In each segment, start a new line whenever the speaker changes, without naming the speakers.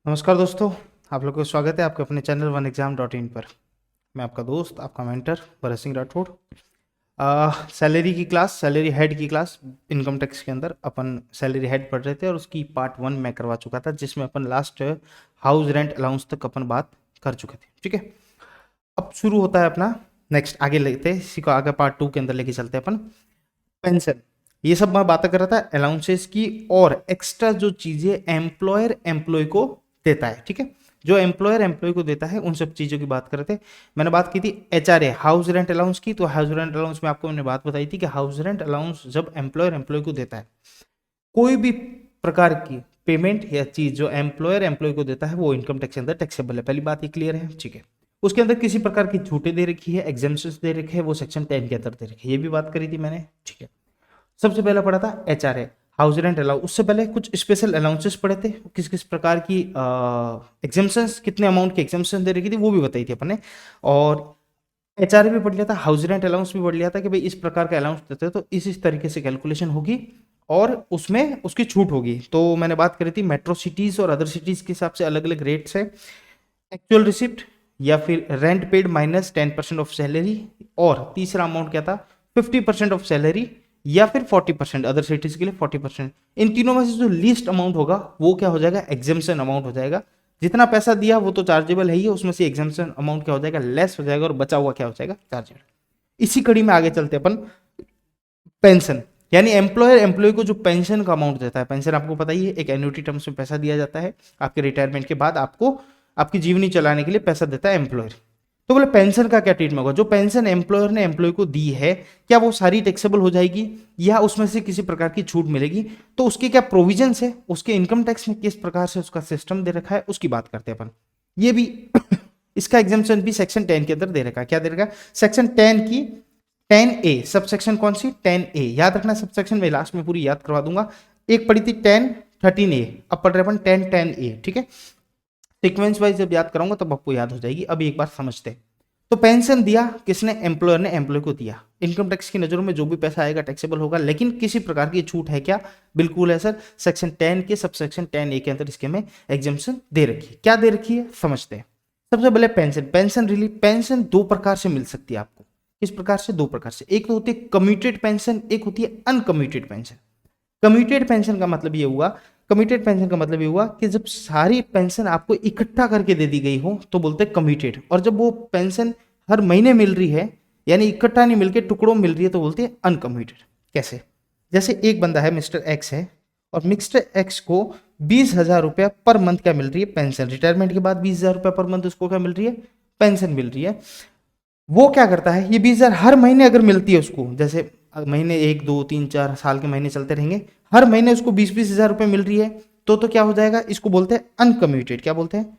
नमस्कार दोस्तों, आप लोग को स्वागत है आपके अपने channel one exam dot in पर। मैं आपका दोस्त, आपका मेंटर भरत सिंह राठौड़। सैलरी की क्लास, सैलरी हेड की क्लास इनकम टैक्स के अंदर अपन सैलरी हेड पढ़ रहे थे और उसकी पार्ट 1 मैं करवा चुका था, जिसमें अपन लास्ट हाउस रेंट अलाउंस तक अपन बात कर चुके थे। ठीक है, अब शुरू होता है अपना नेक्स्ट, आगे लेते हैं इसी को, आगे पार्ट 2 के अंदर लेके चलते हैं अपन। पेंशन, ये सब मैं बातें कर रहा था अलाउंसेस की और एक्स्ट्रा जो चीजें एम्प्लॉयर एम्प्लॉय को देता है। ठीक है, जो एम्प्लॉयर एम्प्लॉय को देता है उन सब चीजों की बात कर रहे थे। मैंने बात की थी एचआरए हाउस रेंट अलाउंस की, तो हाउस रेंट अलाउंस में आपको मैंने बात बताई थी कि हाउस रेंट अलाउंस जब एम्प्लॉयर एम्प्लॉय को देता है, कोई भी प्रकार की पेमेंट या चीज जो एम्प्लॉयर एम्प्लॉय को देता है वो इनकम टैक्स के अंदर टैक्सेबल है। पहली बात ये क्लियर है। ठीक है, उसके अंदर किसी प्रकार की छूटें दे रखी है, एग्जाम्पशंस दे रखे हैं, वो सेक्शन 10 के अंदर दे रखे हैं, ये भी बात करी थी मैंने। ठीक है, सबसे पहला पढ़ा था एचआरए हाउस रेंट अलाउ, उससे पहले कुछ स्पेशल अलाउंसेस पढ़े थे, किस किस प्रकार की एग्जाम्पशंस, कितने अमाउंट की एग्जाम्पशन दे रखी थी वो भी बताई थी अपन ने। और एचआरए भी पढ़ लिया था, हाउस रेंट अलाउंस भी पढ़ लिया था कि भाई इस प्रकार का अलाउंस देते हैं तो इस तरीके से कैलकुलेशन होगी और उसमें उसकी छूट होगी। तो मैंने बात करी थी मेट्रो सिटीज और अदर सिटीज के हिसाब से अलग अलग रेट्स है, एक्चुअल रिसिप्ट या फिर rent paid minus 10% of salary, और तीसरा अमाउंट क्या था 50% ऑफ सैलरी या फिर 40%, अदर सिटीज के लिए 40%। इन तीनों में से जो लीस्ट अमाउंट होगा वो क्या हो जाएगा, एग्जाम्पशन अमाउंट हो जाएगा। जितना पैसा दिया वो तो चार्जेबल है ही, उसमें से एग्जाम्पशन अमाउंट क्या हो जाएगा, लेस हो जाएगा, और बचा हुआ क्या हो जाएगा, चार्जेबल। इसी कड़ी में आगे चलते अपन पेंशन, यानी एम्प्लॉयर एम्प्लॉय को जो पेंशन का अमाउंट देता है। पेंशन आपको पता ही है, एक एन्युटी टर्म्स में पैसा दिया जाता है, आपके रिटायरमेंट के बाद आपको आपकी जीवनी चलाने के लिए पैसा देता है एम्प्लॉयर। तो बोले पेंशन का क्या ट्रीटमेंट होगा, जो पेंशन एम्प्लॉयर ने एम्प्लॉय को दी है क्या वो सारी टैक्सेबल हो जाएगी या उसमें से किसी प्रकार की छूट मिलेगी, तो उसके क्या प्रोविजंस है, उसके इनकम टैक्स में किस प्रकार से उसका सिस्टम दे रखा है उसकी बात करते हैं अपन। ये भी इसका एग्जाम्पशन भी सेक्शन 10 के अंदर दे रखा है। क्या दे रखा है, सेक्शन 10 की 10A सब सेक्शन कौन सी, 10A याद रखना, सब सेक्शन में लास्ट में पूरी याद करवा दूंगा। एक पढ़ी थी 10 13A, अब पढ़ रहे अपन 10 10A। ठीक है, सीक्वेंस वाइज जब याद कराऊंगा तब आपको याद हो जाएगी। अब एक बार समझते हैं। तो पेंशन दिया किसने, एम्प्लॉयर ने एम्प्लॉय को दिया। इनकम टैक्स की नजरों में जो भी पैसा आएगा टैक्सेबल होगा, लेकिन किसी प्रकार की छूट है क्या, बिल्कुल है सर। सेक्शन 10 के सब सेक्शन 10A के अंदर इसके में एग्जाम्पशन दे रखी है। क्या दे रखी है समझते हैं। सबसे पहले पेंशन, पेंशन रिलीफ, पेंशन दो प्रकार से मिल सकती है आपको। किस प्रकार से, दो प्रकार से। एक तो होती है कम्यूटेड पेंशन, एक होती है अनकम्यूटेड पेंशन। कम्यूटेड पेंशन का मतलब ये हुआ, कम्यूटेड पेंशन का मतलब ये हुआ कि जब सारी पेंशन आपको इकट्ठा करके दे दी गई हो तो बोलते हैं कम्यूटेड, और जब वो पेंशन हर महीने मिल रही है यानी इकट्ठा नहीं मिलके टुकड़ों में मिल रही है तो बोलते हैं अनकम्यूटेड। कैसे, जैसे एक बंदा है मिस्टर एक्स है और मिस्टर एक्स को 20,000 रुपया पर मंथ क्या मिल रही है, पेंशन। रिटायरमेंट के बाद 20,000 रुपया पर मंथ उसको क्या मिल रही है, पेंशन मिल रही है। वो क्या करता है, ये 20,000 हर महीने अगर मिलती है उसको, जैसे महीने 1 2 3 4 साल के महीने चलते रहेंगे, हर महीने उसको 20-20 हज़ार रुपए मिल रही है, तो क्या हो जाएगा, इसको बोलते हैं अनकम्यूटेड। क्या बोलते हैं,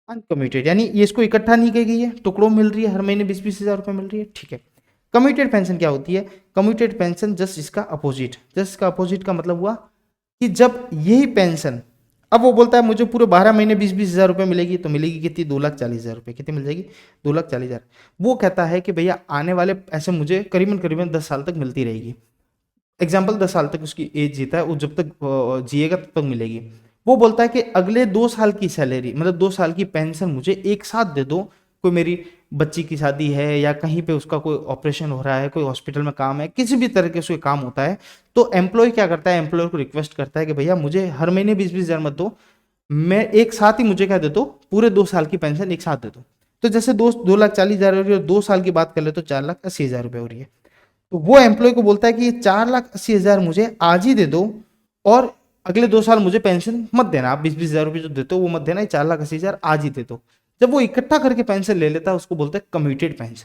अनकम्यूटेड, यानी ये इसको इकट्ठा नहीं की गई है, टुकड़ों मिल रही है, हर महीने 20-20 हज़ार रुपए मिल रही है। ठीक है, कम्यूटेड पेंशन क्या होती है, कम्यूटेड पेंशन जस्ट इसका अपोजिट, जस्ट इसका अपोजिट का मतलब हुआ कि जब यही पेंशन, अब वो बोलता है मुझे पूरे 12 महीने 20-20 हज़ार रुपए मिलेगी, तो मिलेगी कितनी, 2,40,000 रुपए। कितनी मिल जाएगी, 2,40,000। वो कहता है कि भैया आने वाले ऐसे मुझे करीबन करीबन 10 साल तक मिलती रहेगी। एग्जाम्पल 10 साल तक उसकी एज जीता है, वो जब तक जिएगा तब तक मिलेगी। वो बोलता है कि अगले 2 साल की सैलरी, मतलब 2 साल की पेंशन मुझे एक साथ दे दो। कोई मेरी बच्ची की शादी है या कहीं पे उसका कोई ऑपरेशन हो रहा है, कोई हॉस्पिटल में काम है, किसी भी तरह के उसके काम होता है, तो एम्प्लॉय क्या करता है, एम्प्लॉयर को रिक्वेस्ट करता है कि भैया मुझे हर महीने 20-20 हज़ार मत दो, मैं एक साथ ही मुझे क्या दे दो, पूरे 2 साल की पेंशन एक साथ दे दो। तो जैसे 2,40,000 हो रही है और 2 साल की बात कर ले तो 4,80,000 रुपये हो रही है। तो वो एम्प्लॉय को बोलता है कि ये 4,80,000 मुझे आज ही दे दो और अगले 2 साल मुझे पेंशन मत देना, आप 20-20 हज़ार रुपये जो देते हो वो मत देना, ये 4,80,000 आज ही दे दो। जब वो इकट्ठा करके पेंशन ले लेता है उसको बोलते हैं कम्यूटेड पेंशन।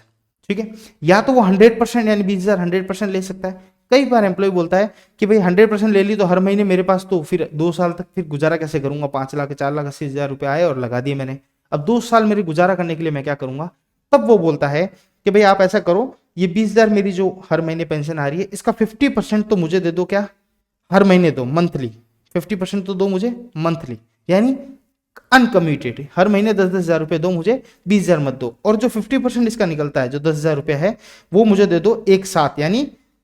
ठीक है, या तो वो 100% यानी 20,000 100% ले सकता है। कई बार एम्प्लॉय बोलता है कि भाई 100% ले ली तो हर महीने मेरे पास तो फिर 2 साल तक फिर गुजारा कैसे करूंगा, 5,00,000 4,80,000 रुपये आए और लगा दिए मैंने, अब 2 साल मेरे गुजारा करने के लिए मैं क्या करूंगा। तब वो बोलता है कि भाई आप ऐसा करो, ये 20,000 मेरी जो हर महीने पेंशन आ रही है इसका 50% तो मुझे दे दो, क्या हर महीने दो, मंथली 50% तो दो मुझे मंथली, यानी अनकम्यूटेड, हर महीने 10-10 हज़ार रुपये दो मुझे, 20,000 मत दो। और जो 50% इसका निकलता है जो 10,000 रुपये है वो मुझे दे दो एक साथ, यानी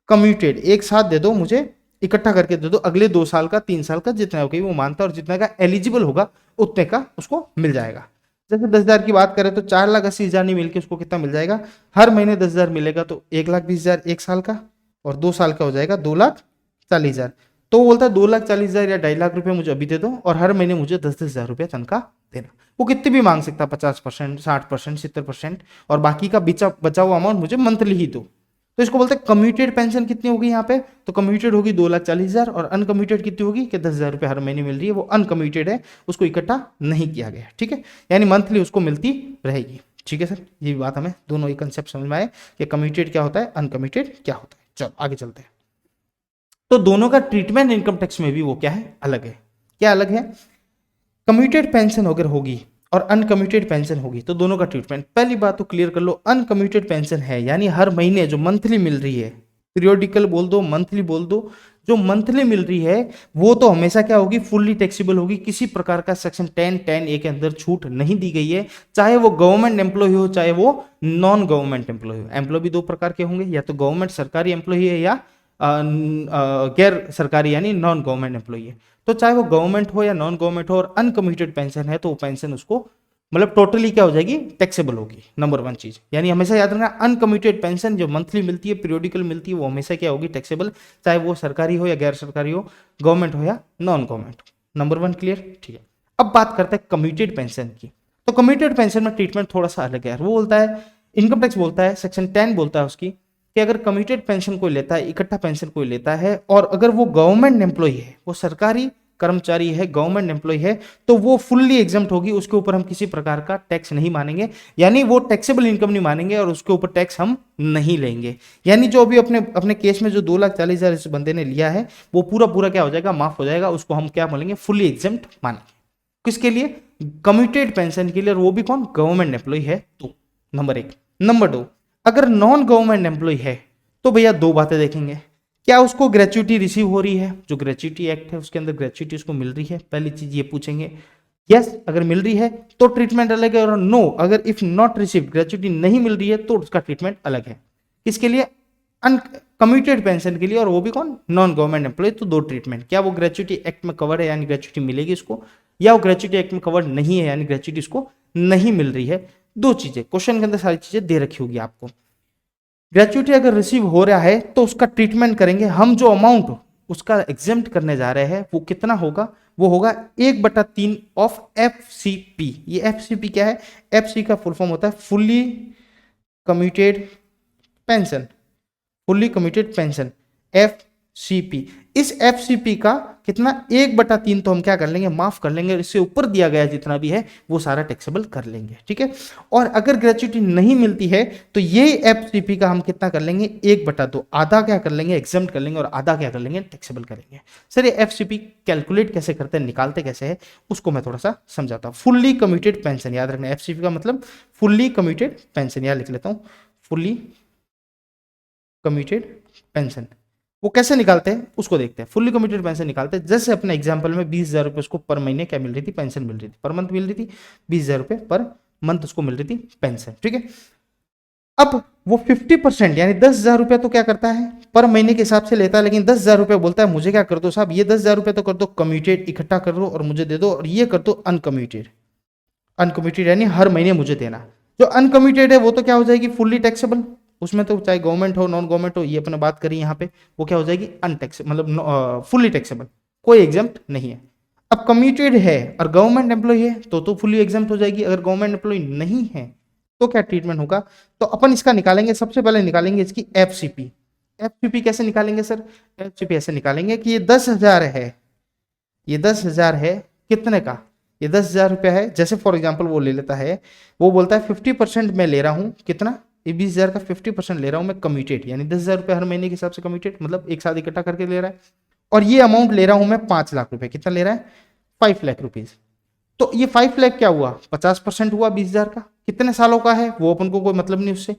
कम्यूटेड एक साथ दे दो मुझे इकट्ठा करके दे दो, अगले 2 साल का 3 साल का जितना होगा वो मानता है, और जितना का एलिजिबल होगा उतने का उसको मिल जाएगा। जैसे 10,000 की बात करें तो 4,80,000 नहीं मिलकर उसको कितना मिल जाएगा, हर महीने 10,000 मिलेगा तो 1,20,000 1 साल का, और 2 साल का हो जाएगा 2,40,000। तो वो बोलता है 2,40,000 या 2.5 लाख रुपए मुझे अभी दे दो और हर महीने मुझे 10,000 रुपया तनख्वाह देना। वो कितने भी मांग सकता है, 50%, 60%, 70%, और बाकी का बचा हुआ अमाउंट मुझे मंथली ही दो। तो इसको बोलते हैं कम्यूटेड पेंशन। कितनी होगी यहाँ पे, तो कम्यूटेड होगी 2,40,000, और अनकम्यूटेड कितनी होगी कि 10,000 रुपये हर महीने मिल रही है, वो अनकम्यूटेड है, उसको इकट्ठा नहीं किया गया। ठीक है, यानी मंथली उसको मिलती रहेगी। ठीक है सर, ये बात हमें दोनों ही कंसेप्ट समझ में आए कि कम्यूटेड क्या होता है, अनकम्यूटेड क्या होता है। चलो आगे चलते हैं। तो दोनों का ट्रीटमेंट इनकम टैक्स में भी वो क्या है, अलग है। क्या अलग है, कम्यूटेड पेंशन अगर होगी और अनकम्यूटेड पेंशन होगी तो दोनों का ट्रीटमेंट, पहली बात तो क्लियर कर लो, अनकम्यूटेड पेंशन है यानी हर महीने जो मंथली मिल रही है, पीरियोडिकल बोल दो, मंथली बोल दो, जो मंथली मिल रही है वो तो हमेशा क्या होगी, फुल्ली टैक्सेबल होगी। किसी प्रकार का सेक्शन 10(10)(a) के अंदर छूट नहीं दी गई है, चाहे वो गवर्नमेंट एम्प्लॉय हो चाहे वो नॉन गवर्नमेंट एम्प्लॉय हो। एम्प्लॉय भी दो प्रकार के होंगे, या तो गवर्नमेंट सरकारी एम्प्लॉय है या गैर सरकारी यानी नॉन गवर्नमेंट एम्प्लॉय है। तो चाहे वो गवर्नमेंट हो या नॉन गवर्नमेंट हो और अनकम्यूटेड पेंशन है तो वो पेंशन उसको मतलब टोटली क्या हो जाएगी, टैक्सेबल होगी। नंबर 1 चीज, यानी हमेशा याद रखना अनकम्यूटेड पेंशन जो मंथली मिलती है, पीरियोडिकल मिलती है, वो हमेशा क्या होगी, टैक्सेबल, चाहे वो सरकारी हो या गैर सरकारी हो, गवर्नमेंट हो या नॉन गवर्नमेंट हो। नंबर 1 क्लियर, ठीक है। अब बात करते हैं कम्यूटेड पेंशन की। तो कम्यूटेड पेंशन में ट्रीटमेंट थोड़ा सा अलग है। वो बोलता है, इनकम टैक्स बोलता है, सेक्शन 10 बोलता है उसकी, कि अगर कम्यूटेड पेंशन कोई लेता है, इकट्ठा पेंशन कोई लेता है, और अगर वो गवर्नमेंट एम्प्लॉय है, वो सरकारी कर्मचारी है, गवर्नमेंट एम्प्लॉय है, तो वो फुल्ली एग्जम्प्ट होगी, उसके ऊपर हम किसी प्रकार का टैक्स नहीं मानेंगे, यानी वो टैक्सेबल इनकम नहीं मानेंगे और उसके ऊपर टैक्स हम नहीं लेंगे। यानी जो अभी अपने अपने केस में जो 2,40,000 इस बंदे ने लिया है वो पूरा पूरा क्या हो जाएगा, माफ हो जाएगा, उसको हम क्या बोलेंगे, फुल्ली एग्जम्प्ट मानेंगे। किसके लिए, कम्यूटेड पेंशन के लिए, और वो भी कौन, गवर्नमेंट एम्प्लॉय है तो। नंबर 1। नंबर 2, अगर नॉन गवर्नमेंट एम्प्लॉय है तो भैया दो बातें देखेंगे, क्या उसको ग्रेच्युटी रिसीव हो रही है, जो ग्रेच्युटी एक्ट है उसके अंदर ग्रेच्युटी उसको मिल रही है, पहली चीज ये पूछेंगे। यस अगर मिल रही है तो ट्रीटमेंट अलग है, और नो अगर इफ नॉट रिसीव, ग्रेच्युटी नहीं मिल रही है तो उसका ट्रीटमेंट अलग है। किसके लिए, अनकम्यूटेड पेंशन के लिए, और वो भी कौन, नॉन गवर्नमेंट एम्प्लॉय। तो दो ट्रीटमेंट, क्या वो ग्रेच्युटी एक्ट में कवर है यानी ग्रेच्युटी मिलेगी उसको, या वो ग्रेच्युटी एक्ट में कवर नहीं है यानी ग्रेच्युटी उसको नहीं मिल रही है। दो चीजें क्वेश्चन के अंदर सारी चीजें दे रखी होगी आपको। ग्रेच्युटी अगर रिसीव हो रहा है तो उसका ट्रीटमेंट करेंगे हम, जो अमाउंट उसका एग्जेम्प्ट करने जा रहे हैं वो कितना होगा, वो होगा 1/3 ऑफ FCP। ये FCP क्या है, FC का फुल फॉर्म होता है fully commuted pension, fully commuted pension, FCP। इस FCP का कितना, 1/3 तो हम क्या कर लेंगे, माफ कर लेंगे, इससे ऊपर दिया गया जितना भी है वो सारा टैक्सेबल कर लेंगे। ठीक है, और अगर ग्रेच्युटी नहीं मिलती है तो ये FCP का हम कितना कर लेंगे, 1/2, आधा क्या कर लेंगे, एग्जम्प्ट कर लेंगे, और आधा क्या कर लेंगे, टैक्सेबल करेंगे। सर ये FCP कैलकुलेट कैसे करते हैं, निकालते कैसे है, उसको मैं थोड़ा सा समझाता हूँ। फुल्ली कम्यूटेड पेंशन याद रखना, FCP का मतलब फुल्ली कम्यूटेड पेंशन, याद लिख लेता हूँ, फुल्ली कम्यूटेड पेंशन। वो कैसे निकालते हैं उसको देखते हैं। फुल्ली कम्यूटेड पेंशन निकालते हैं, जैसे अपने एग्जांपल में 20,000 रुपये उसको पर महीने क्या मिल रही थी, पेंशन मिल रही थी, पर मंथ मिल रही थी 20,000 रुपये पर मंथ उसको मिल रही थी पेंशन। ठीक है, अब वो 50% यानी 10,000 रुपये तो क्या करता है, पर महीने के हिसाब से लेता है, लेकिन 10,000 रुपये बोलता है मुझे क्या कर दो साहब, ये 10,000 रुपये तो कर दो कम्यूटेड, इकट्ठा कर दो और मुझे दे दो, और ये कर दो अनकम्यूटेड। अनकम्यूटेड यानी हर महीने मुझे देना। जो अनकम्यूटेड है वो तो क्या हो जाएगी, फुल्ली टैक्सेबल, उसमें तो चाहे गवर्नमेंट हो नॉन गवर्नमेंट हो, ये अपने बात करी यहाँ पे, वो क्या हो जाएगी, अनटैक्स मतलब फुल्ली टैक्सेबल, कोई एग्जाम्प्ट नहीं है। अब कम्यूटेड है और गवर्नमेंट एम्प्लॉय है तो फुल्ली एग्जाम्प्ट हो जाएगी। अगर गवर्नमेंट एम्प्लॉय नहीं है तो क्या ट्रीटमेंट होगा, तो अपन इसका निकालेंगे, सबसे पहले निकालेंगे इसकी FCP। FCP कैसे निकालेंगे सर, FCP ऐसे निकालेंगे कि ये 10,000 है, ये 10,000 है, कितने का, ये 10,000 रुपया है। जैसे फॉर एग्जाम्पल वो ले लेता है, वो बोलता है 50% मैं ले रहा हूँ, कितना, ये 20,000 का 50% ले रहा हूँ मैं कम्यूटेड, यानी 10,000 रुपये हर महीने के हिसाब से कम्यूटेड, मतलब एक साथ इकट्ठा करके ले रहा है। और ये अमाउंट ले रहा हूँ मैं 5 लाख रुपए, कितना ले रहा है, 5 लाख रुपीज। तो ये 5 लाख क्या हुआ, 50% हुआ 20,000 का, कितने सालों का है वो अपन को कोई मतलब नहीं उससे।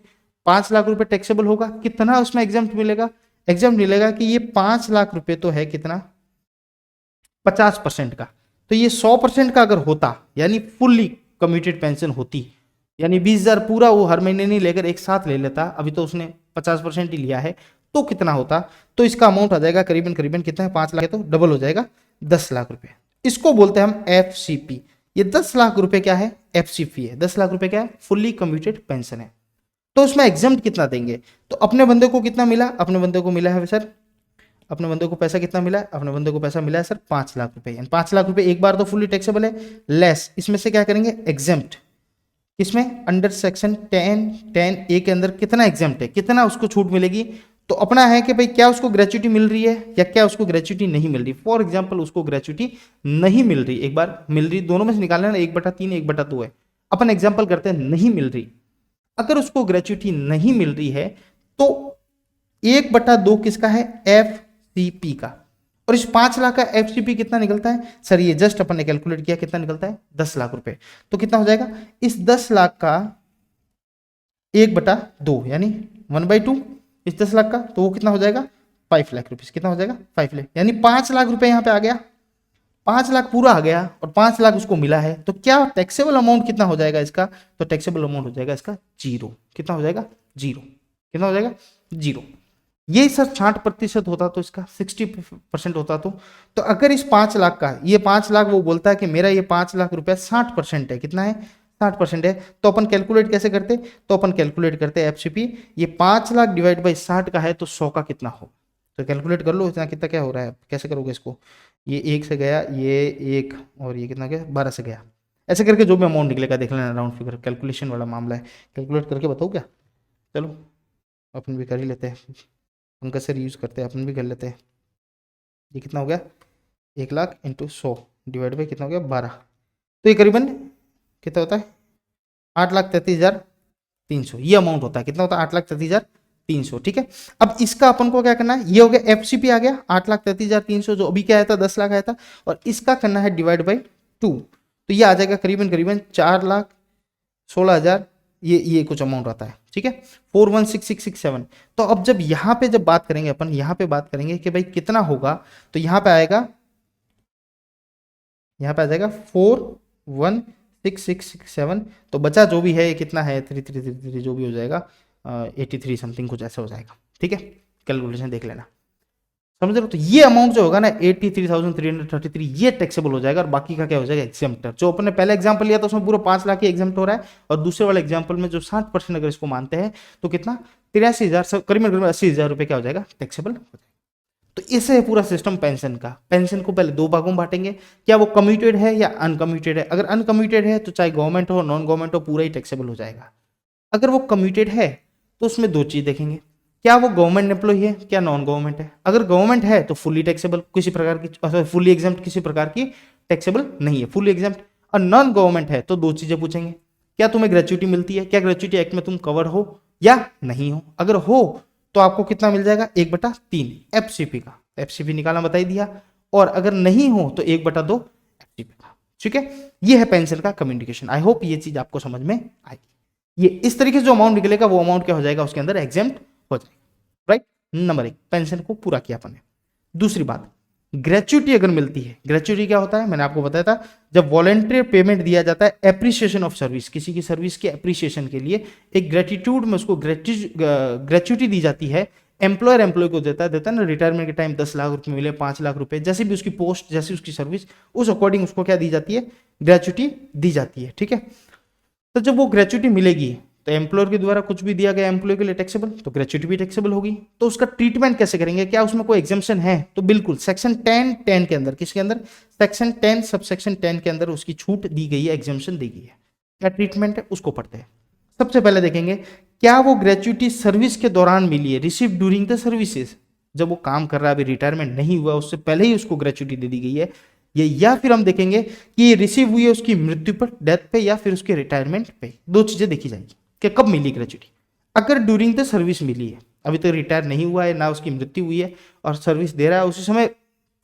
5 लाख रुपए टैक्सेबल होगा, कितना उसमें एग्जाम्प्ट मिलेगा, एग्जाम्प्ट मिलेगा कि ये 5 लाख रुपए तो है कितना, 50% का। तो ये 100% का अगर होता यानी फुल्ली कम्यूटेड पेंशन होती, यानी 20,000 पूरा वो हर महीने नहीं लेकर एक साथ ले लेता, अभी तो उसने 50% ही लिया है, तो कितना होता, तो इसका अमाउंट आ जाएगा करीबन करीबन कितना है, 5 लाख है तो डबल हो जाएगा 10 लाख रुपए। इसको बोलते हैं हम एफसीपी। ये 10 लाख रुपए क्या है, एफसीपी है। 10 लाख रुपए क्या है, फुल्ली कम्यूटेड पेंशन है। तो उसमें एग्जाम्प्ट कितना देंगे, तो अपने बंदे को कितना मिला, अपने बंदे को मिला है सर, अपने बंदे को पैसा कितना मिला है, अपने बंदे को पैसा मिला है सर 5 लाख रुपए। 5 लाख रुपए एक बार तो फुल्ली टैक्सेबल है, लेस इसमें से क्या करेंगे एग्जाम्प्ट, इसमें अंडर सेक्शन 10(10)(a) के अंदर कितना एग्जाम्प्ट है, कितना उसको छूट मिलेगी। तो अपना है कि भाई क्या उसको ग्रेच्युटी मिल रही है या क्या उसको ग्रेच्युटी नहीं मिल रही। फॉर एग्जाम्पल उसको ग्रेच्युटी नहीं मिल रही, एक बार मिल रही, दोनों में से निकालना 1/3 1/2 है। अपन एग्जाम्पल करते हैं नहीं मिल रही। अगर उसको ग्रेच्युटी नहीं मिल रही है तो 1/2 किसका है, एफसीपी का। और इस 5 लाख का एफसीपी कितना निकलता है सर, ये जस्ट अपन ने कैलकुलेट किया कितना निकलता है 10 लाख रुपए। तो कितना हो जाएगा, इस 10 लाख का 1/2 यानी 1/2 इस 10 लाख का, तो वो कितना हो जाएगा 5 लाख रुपीज। कितना हो जाएगा 5 लाख, यानी 5 लाख रुपए यहां पे आ गया, 5 लाख पूरा आ गया और 5 लाख उसको मिला है। तो क्या टैक्सेबल अमाउंट कितना हो जाएगा इसका, तो टैक्सेबल अमाउंट हो जाएगा इसका 0। कितना हो जाएगा 0, कितना हो जाएगा 0। ये सर 60% होता तो इसका 60% होता तो अगर इस 5 लाख का, ये 5 लाख वो बोलता है कि मेरा ये 5 लाख रुपया 60% है, कितना है 60% है, तो अपन कैलकुलेट कैसे करते, तो अपन कैलकुलेट करते एफसीपी, ये 5 लाख डिवाइड बाई 60 का है तो 100 का कितना हो। तो कैलकुलेट कर लो इतना कितना क्या हो रहा है, कैसे करोगे इसको, ये 1 से गया, ये 1 और ये कितना गया 12 से गया, ऐसे करके जो भी अमाउंट निकलेगा देख लेना, राउंड फिगर कैलकुलेशन वाला मामला है। कैलकुलेट करके बताओ क्या, चलो अपन भी कर ही लेते हैं, पंकज सर यूज़ करते हैं, अपन भी कर लेते हैं। ये कितना हो गया 1 लाख इंटू 100 डिवाइड बाई कितना हो गया 12, तो ये करीबन कितना होता है 8,33,300, ये अमाउंट होता है। कितना होता है 8,33,300, ठीक है। अब इसका अपन को क्या करना है, ये हो गया एफसीपी आ गया 8,33,300 जो अभी क्या आया था 10 लाख आया था, और इसका करना है डिवाइड बाई 2, तो ये आ जाएगा करीबन करीबन 4,16,000, ये कुछ अमाउंट आता है, ठीक है 416667। तो अब जब यहां पे जब बात करेंगे अपन, यहां पे बात करेंगे कि भाई कितना होगा, तो यहां पे आएगा, यहां पे आ जाएगा 416667। तो बचा जो भी है ये कितना है 3333 जो भी हो जाएगा 83 समथिंग कुछ ऐसा हो जाएगा, ठीक है। कैलकुलेशन देख लेना, समझ रहे हो। तो ये अमाउंट जो होगा ना 83,333 ये टैक्सेबल हो जाएगा, और बाकी का क्या हो जाएगा एग्जाम्प्टर। जो अपने पहले एग्जांपल लिया था उसमें पूरा 5 लाख ही एग्जाम्प्ट हो रहा है, और दूसरे वाले एग्जांपल में जो 60% अगर इसको मानते हैं तो कितना 83,000 करीबन 80,000 रुपए क्या हो जाएगा टैक्सेबल हो जाएगा। तो इसे है पूरा सिस्टम पेंशन का। पेंशन को पहले 2 भागों में बांटेंगे, क्या वो कम्यूटेड है या अनकम्यूटेड है। अगर अनकम्यूटेड है तो चाहे गवर्नमेंट हो नॉन गवर्नमेंट हो पूरा ही टैक्सेबल हो जाएगा। अगर वो कम्यूटेड है तो उसमें 2 चीज देखेंगे, क्या वो गवर्नमेंट एम्प्लॉय है क्या नॉन गवर्नमेंट है। अगर गवर्नमेंट है तो फुल्ली टैक्सेबल, किसी प्रकार की फुल्ली एग्जाम्प्ट किसी प्रकार की टैक्सेबल नहीं है, फुल्ली एग्जाम्प्ट। और नॉन गवर्नमेंट है तो 2 चीजें पूछेंगे, क्या तुम्हें ग्रेच्युटी मिलती है, क्या ग्रेच्युटी एक्ट में तुम कवर हो या नहीं हो। अगर हो तो आपको कितना मिल जाएगा 1/3 एफसीपी का, एफसीपी निकालना बता ही दिया। और अगर नहीं हो तो 1/2 एफसीपी का, ठीक है। ये है पेंशन का कम्युनिकेशन। आई होप ये चीज आपको समझ में आएगी। ये इस तरीके से जो अमाउंट निकलेगा वो अमाउंट क्या हो जाएगा उसके अंदर एग्जाम्प्ट हो जाएगा, राइट। नंबर 1 पेंशन को पूरा किया अपन ने। दूसरी बात ग्रेच्युटी अगर मिलती है, ग्रेच्युटी क्या होता है मैंने आपको बताया था, जब वॉलंटरी पेमेंट दिया जाता है एप्रिसिएशन ऑफ सर्विस, किसी की सर्विस के एप्रिसिएशन के लिए एक ग्रेटिट्यूड में उसको ग्रेच्युटी दी जाती है। एम्प्लॉयर एम्प्लॉय को देता है ना, रिटायरमेंट के टाइम 10 लाख रुपए मिले 5 लाख रुपए, जैसे भी उसकी पोस्ट जैसी उसकी सर्विस उस अकॉर्डिंग उसको क्या दी जाती है ग्रेच्युटी दी जाती है, ठीक है। तो जब वो ग्रेच्युटी मिलेगी तो एम्प्लॉयर के द्वारा कुछ भी दिया गया एम्प्लॉय के लिए टैक्सेबल, तो ग्रेच्युटी भी टैक्सेबल होगी। तो उसका ट्रीटमेंट कैसे करेंगे, क्या उसमें कोई एग्जाम्पशन है, तो बिल्कुल सेक्शन 10(10) के अंदर, किसके अंदर सेक्शन 10 सबसेक्शन 10 के अंदर उसकी छूट दी गई है, एग्जाम्पशन दी गई है। क्या ट्रीटमेंट है उसको पढ़ते हैं। सबसे पहले देखेंगे क्या वो ग्रेच्युटी सर्विस के दौरान मिली है, रिसीव ड्यूरिंग द सर्विसेज, जब वो काम कर रहा है अभी रिटायरमेंट नहीं हुआ उससे पहले ही उसको ग्रेच्युटी दे दी गई है ये, या फिर हम देखेंगे कि ये रिसीव हुई है उसकी मृत्यु पर, डेथ पे, या फिर उसके रिटायरमेंट पे। 2 चीजें देखी जाएगी कि कब मिली ग्रेच्युटी। अगर ड्यूरिंग द सर्विस मिली है, अभी तक रिटायर नहीं हुआ है ना उसकी मृत्यु हुई है और सर्विस दे रहा है, उसी समय